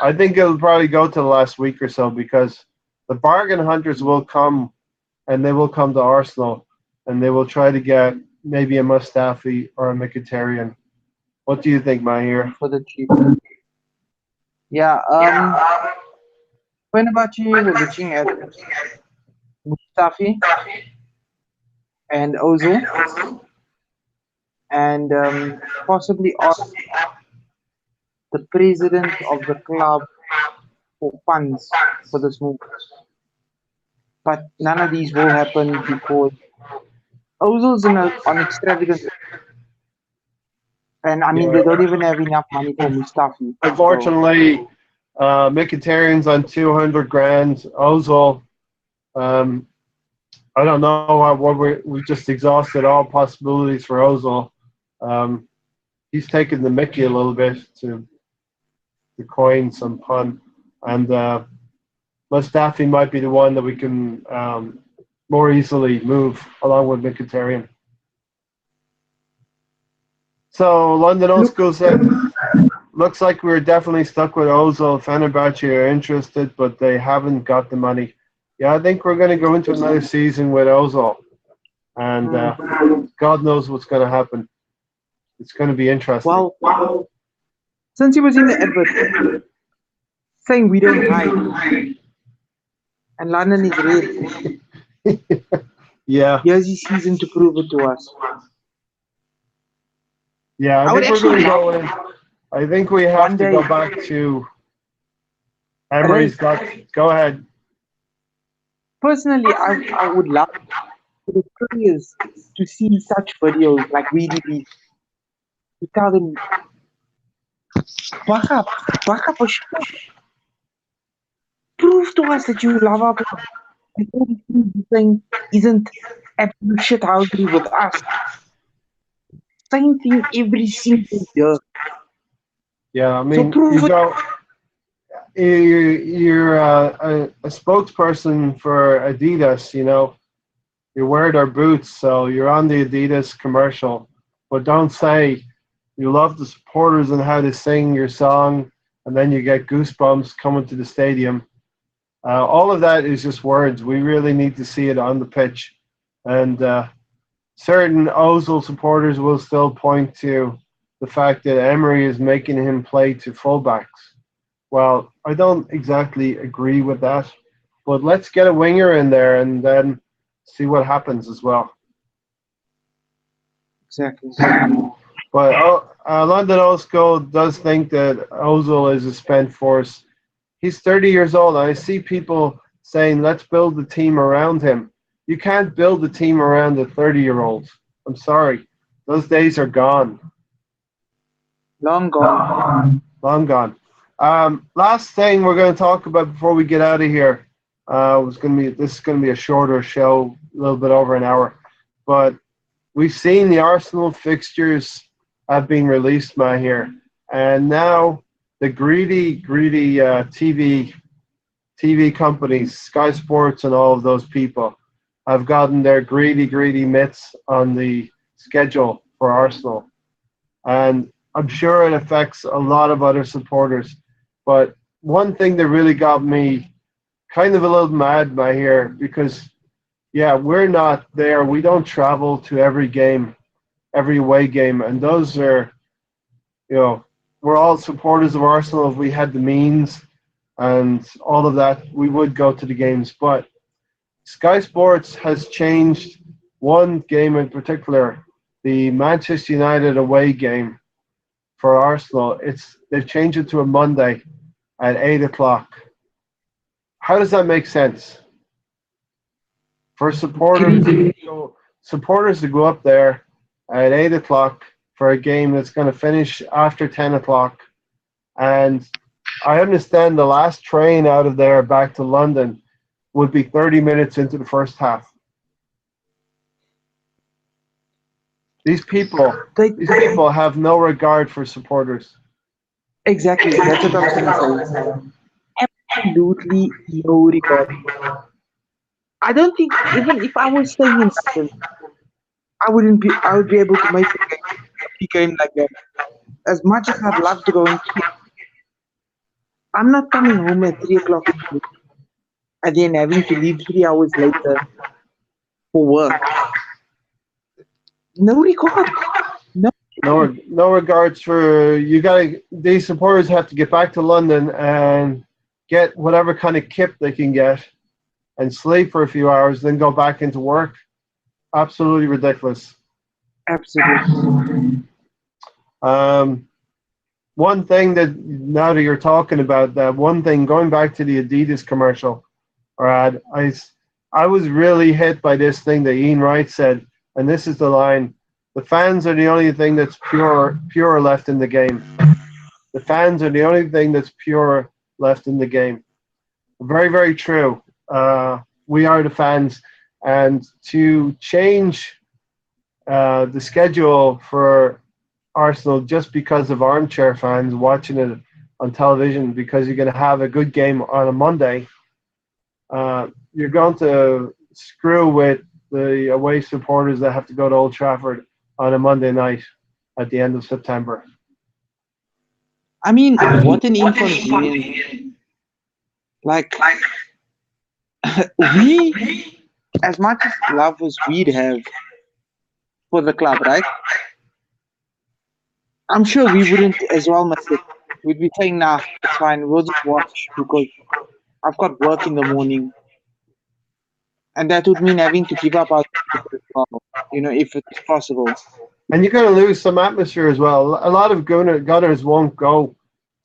I think it'll probably go to the last week or so because the bargain hunters will come and they will come to Arsenal and they will try to get maybe a Mustafi or a Mkhitaryan. What do you think, Mahir? For the cheap. Yeah, Fenerbahce were looking at Mustafi and Ozil and possibly ask the president of the club for funds for this move. But none of these will happen because Ozil's on extravagant, and I mean Yeah. they don't even have enough money for Mustafi. So Unfortunately, Mkhitaryan's on 200 grand. Ozil, um, I don't know what we just exhausted all possibilities for Ozil. Um, he's taken the Mickey a little bit to coin some pun, and Mustafi might be the one that we can more easily move along with Mkhitaryan. So London Old look, School said, looks like we're definitely stuck with Ozil. Fenerbahce are interested, but they haven't got the money. Yeah, I think we're going to go into another season with Ozil, and God knows what's going to happen. It's going to be interesting. well, since he was in the advert saying we don't hide and London is red, Yeah, here's his season to prove it to us. yeah. I I would think we're going actually to love go in. I think we have one to day, go back to Emery's Ray, got. Go ahead. personally, I would love for the players to see such videos like we did to tell them, buck up a shot. Prove to us that you love our club. And all these things you're saying isn't absolute shithousery with us. Same thing every single year. Yeah, I So mean, prove it. you're a spokesperson for Adidas. You know, you wear their boots, so you're on the Adidas commercial. But don't say you love the supporters and how they sing your song, and then you get goosebumps coming to the stadium. All of that is just words. We really need to see it on the pitch, and certain Ozil supporters will still point to the fact that Emery is making him play to fullbacks. Well, I don't exactly agree with that, but let's get a winger in there and then see what happens as well. Exactly. But London Osko does think that Ozil is a spent force. He's 30 years old, and I see people saying, let's build the team around him. You can't build a team around a 30-year-old. I'm sorry. Those days are gone. Long gone. Long gone. Last thing we're going to talk about before we get out of here was going to be this is going to be a shorter show, a little bit over an hour, but we've seen the Arsenal fixtures have been released, my here, and now the greedy TV companies, Sky Sports, and all of those people have gotten their greedy mitts on the schedule for Arsenal, and I'm sure it affects a lot of other supporters. But one thing that really got me kind of a little mad by here because yeah, we're not there. We don't travel to every game, every away game, and those are, you know, we're all supporters of Arsenal. If we had the means and all of that, we would go to the games. But Sky Sports has changed one game in particular, the Manchester United away game for Arsenal. They've changed it to a Monday at 8 o'clock. How does that make sense? For supporters to go up there at 8 o'clock for a game that's going to finish after 10 o'clock, and I understand the last train out of there back to London would be 30 minutes into the first half. These people, They, these people have no regard for supporters. exactly. That's what I was gonna say. Absolutely no regard. I don't think even if I was staying in London, I wouldn't be. I would be able to make a game like that. As much as I'd love to go and see, I'm not coming home at 3 o'clock in the morning and then having to leave 3 hours later for work. No regard. No. No regards for you. These supporters have to get back to London and get whatever kind of kip they can get and sleep for a few hours, then go back into work. Absolutely ridiculous. Absolutely. Um, One thing that now that you're talking about that, one thing going back to the Adidas commercial or ad, I was really hit by this thing that Ian Wright said, and this is the line: "The fans are the only thing that's pure left in the game. The fans are the only thing that's pure left in the game." Very, very true. We are the fans, and to change the schedule for Arsenal just because of armchair fans watching it on television because you're going to have a good game on a Monday, you're going to screw with the away supporters that have to go to Old Trafford on a Monday night at the end of September. I mean, what an inconvenience. Like, we, as much as love as we'd have for the club, right? I'm sure we wouldn't as well miss it. We'd be saying, nah, it's fine, we'll just watch because I've got work in the morning. And that would mean having to give up our as well, if it's possible. And you're going to lose some atmosphere as well. A lot of Gunners won't go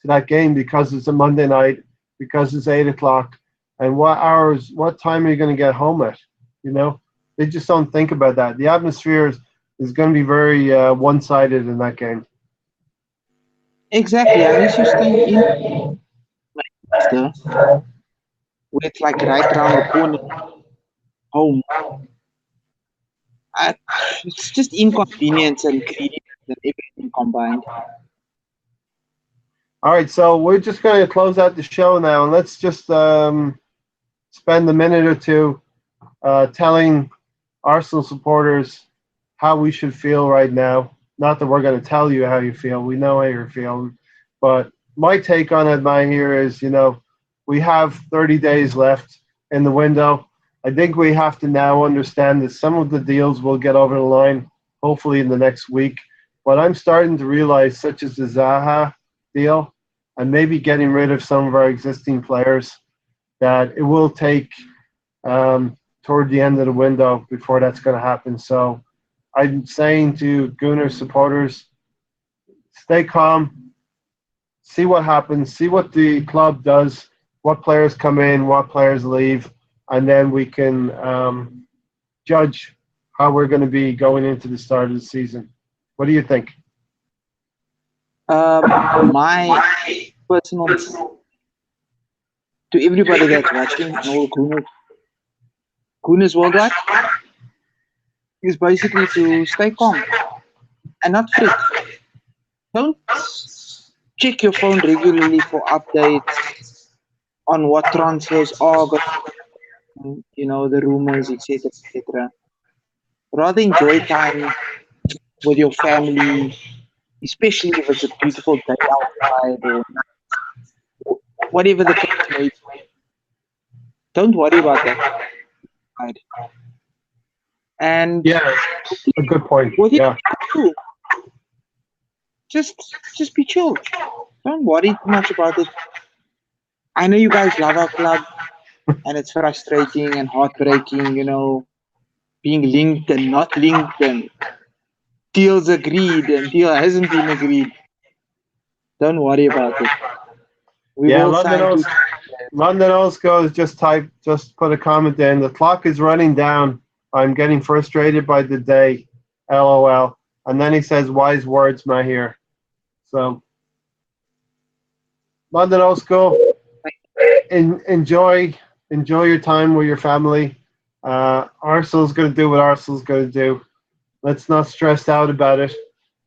to that game because it's a Monday night, because it's 8 o'clock. And what time are you going to get home at? They just don't think about that. The atmosphere is going to be very one-sided in that game. Exactly, unless you stay in Manchester, where it's like right around the corner, home. Uh, it's just inconvenience and greediness and everything combined. All right, so we're just going to close out the show now, and let's just spend a minute or two telling Arsenal supporters how we should feel right now. Not that we're going to tell you how you feel. We know how you're feeling. But my take on it, mine here is, we have 30 days left in the window. I think we have to now understand that some of the deals will get over the line, hopefully in the next week. But I'm starting to realize, such as the Zaha deal, and maybe getting rid of some of our existing players, that it will take toward the end of the window before that's going to happen. So I'm saying to Gunner supporters, stay calm, see what happens, see what the club does, what players come in, what players leave, and then we can judge how we're going to be going into the start of the season. What do you think? My personal to everybody that's watching and all Gooners worldwide is basically to stay calm and not fret. Don't check your phone regularly for updates on what transfers are going, the rumors, etc., etc. Rather enjoy time with your family, especially if it's a beautiful day outside or whatever the case may be. Don't worry about that. Right? And Yeah, a good point. with it, Yeah. just be chill. Don't worry too much about it. I know you guys love our club, and it's frustrating and heartbreaking, being linked and not linked, and deals agreed and deal hasn't been agreed. Don't worry about it. We Yeah, will sign two. London Osco just put a comment in. The clock is running down. I'm getting frustrated by the day. LOL. And then he says wise words, Mahir. So London Osco, enjoy your time with your family. Arsenal's going to do what Arsenal's going to do. Let's not stress out about it.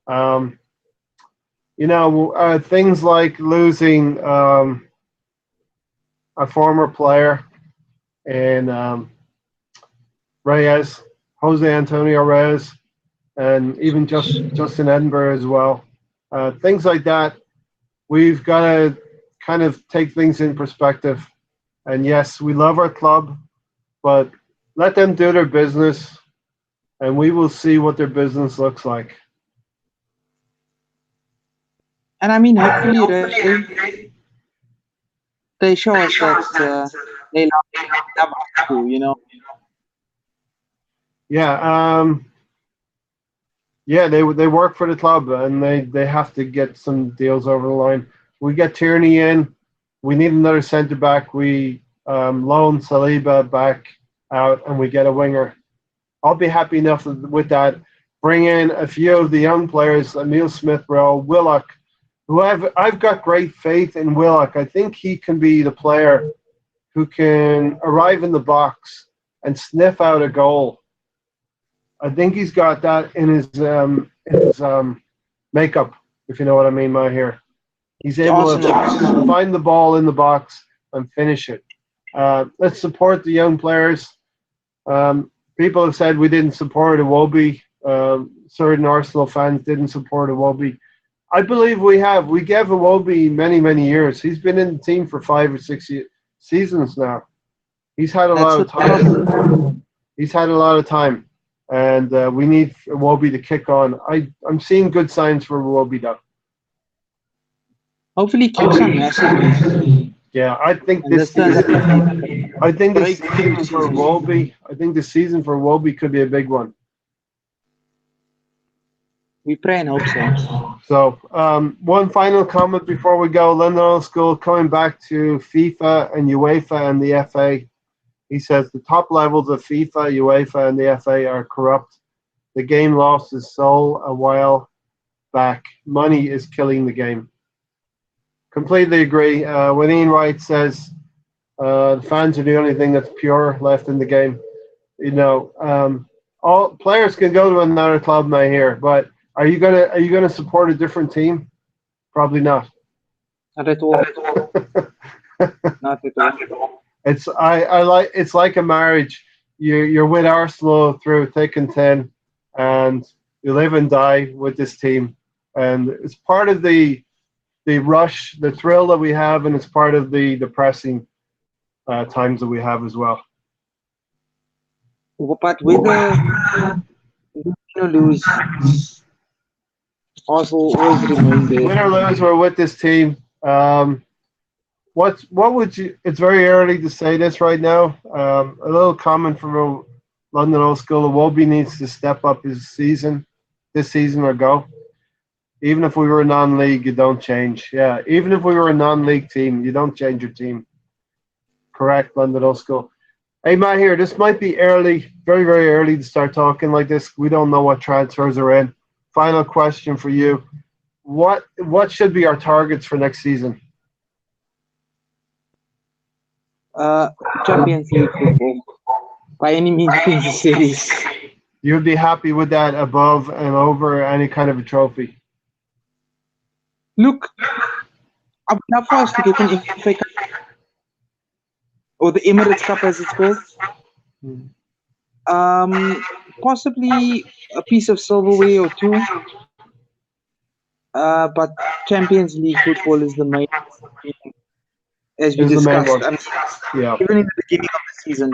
Um, things like losing a former player and Reyes, Jose Antonio Reyes, and even Justin Edinburgh as well. Things like that, we've got to kind of take things in perspective. And yes, we love our club, but let them do their business, and we will see what their business looks like. And I mean, hopefully, they show us that they love us too. Yeah, yeah, they work for the club, and they have to get some deals over the line. We get Tierney in. We need another centre back. We loan Saliba back out, and we get a winger. I'll be happy enough with that. Bring in a few of the young players, Emil Smith-Rowe, Willock, who I've got great faith in Willock. I think he can be the player who can arrive in the box and sniff out a goal. I think he's got that in his makeup, if you know what I mean by here. He's able to find the ball in the box and finish it. Let's support the young players. People have said we didn't support Iwobi. Certain Arsenal fans didn't support Iwobi. I believe we have. We gave Iwobi many, many years. He's been in the team for 5 or 6 seasons now. He's had a lot of time. He's had a lot of time. And we need Iwobi to kick on. I'm seeing good signs for Iwobi, though. Hopefully, kicks on massively. Yeah, I think this season for Iwobi. I think the season for Iwobi could be a big one. We pray and hope so. So, one final comment before we go. London Old School coming back to FIFA and UEFA and the FA. He says the top levels of FIFA, UEFA, and the FA are corrupt. The game lost its soul a while back. Money is killing the game. Completely agree. When Ian Wright says the fans are the only thing that's pure left in the game, all players can go to another club now here, but are you gonna support a different team? Probably not. Not at all. Not at all. It's like a marriage. You're with Arsenal through thick and thin, and you live and die with this team, and it's part of the rush, the thrill that we have, and it's part of the depressing times that we have as well. But whether win or lose, Arsenal always remain there. Win or lose, we're with this team. What would you? It's very early to say this right now. A little comment from London Old School: Iwobi needs to step up his season, this season or go. Even if we were a non-league, you don't change. Yeah, even if we were a non-league team, you don't change your team. Correct, London Old School. Hey, Matt here. This might be early, very, very early to start talking like this. We don't know what transfers are in. Final question for you. What should be our targets for next season? Uh, Champions League football, by any means necessary. You'd be happy with that above and over any kind of a trophy. Look, I would love for us to get an FA Cup, or the Emirates Cup as it's called. Possibly a piece of silverware or two. But Champions League football is the main, as we Is the main discussed. one. Yeah. Even in the beginning of the season.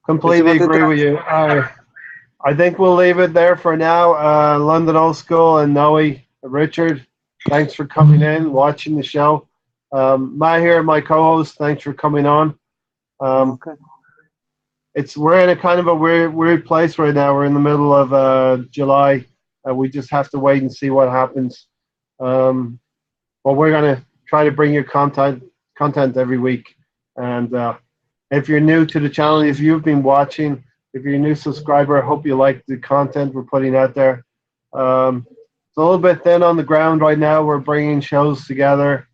Completely agree with you. I think we'll leave it there for now. London Old School and Noe, Richard, thanks for coming in, watching the show. Matt here, my co-host, thanks for coming on. Okay. We're in a kind of a weird place right now. We're in the middle of July. We just have to wait and see what happens. But we're gonna try to bring you content every week. And if you're new to the channel, if you've been watching, if you're a new subscriber, I hope you like the content we're putting out there. It's a little bit thin on the ground right now. We're bringing shows together.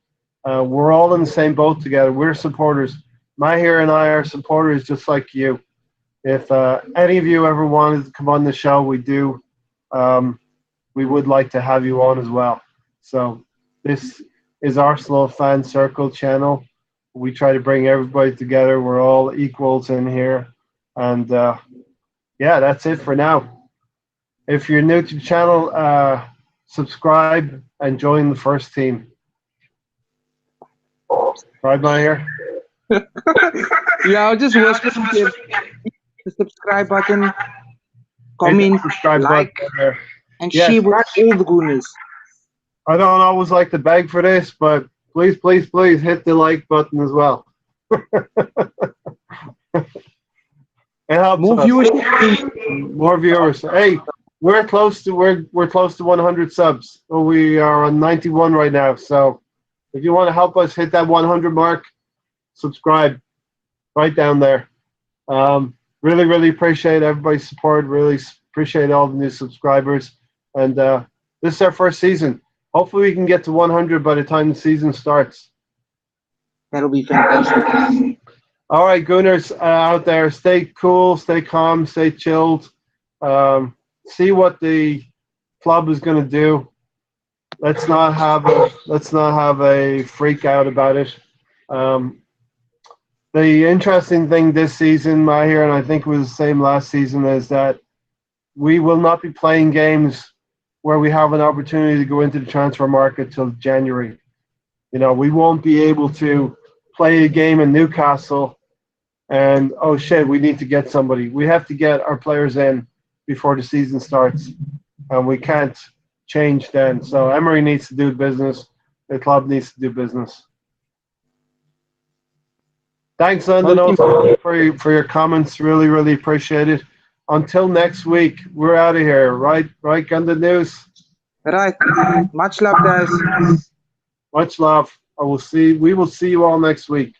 We're all in the same boat together. We're supporters. Mahir and I are supporters just like you. If any of you ever wanted to come on the show, we do. We would like to have you on as well. So this is Arsenal Fan Circle channel. We try to bring everybody together. We're all equals in here. And yeah, that's it for now. If you're new to the channel, subscribe and join the first team. Right, Mahir? Yeah, I'll just whisper to the subscribe button, comment, like, and share with all the goonies. I don't always like to beg for this, but please, please, please hit the like button as well. It helps More us. viewers. More viewers. Hey, we're close to 100 subs. We are on 91 right now. So if you want to help us hit that 100 mark, subscribe right down there. Really, really appreciate everybody's support. Really appreciate all the new subscribers. And this is our first season. Hopefully we can get to 100 by the time the season starts. That'll be fantastic. All right, Gooners out there, stay cool, stay calm, stay chilled. See what the club is going to do. Let's not have a freak out about it. The interesting thing this season, Mahir, and I think it was the same last season, is that we will not be playing games where we have an opportunity to go into the transfer market till January. You know, we won't be able to play a game in Newcastle and, oh shit, we need to get somebody. We have to get our players in before the season starts, and we can't change then. So Emery needs to do business. The club needs to do business. Thanks, London, for your comments. Really, really appreciate it. Until next week, we're out of here. Right, Gundit News. Right. Much love, guys. Much love. We will see you all next week.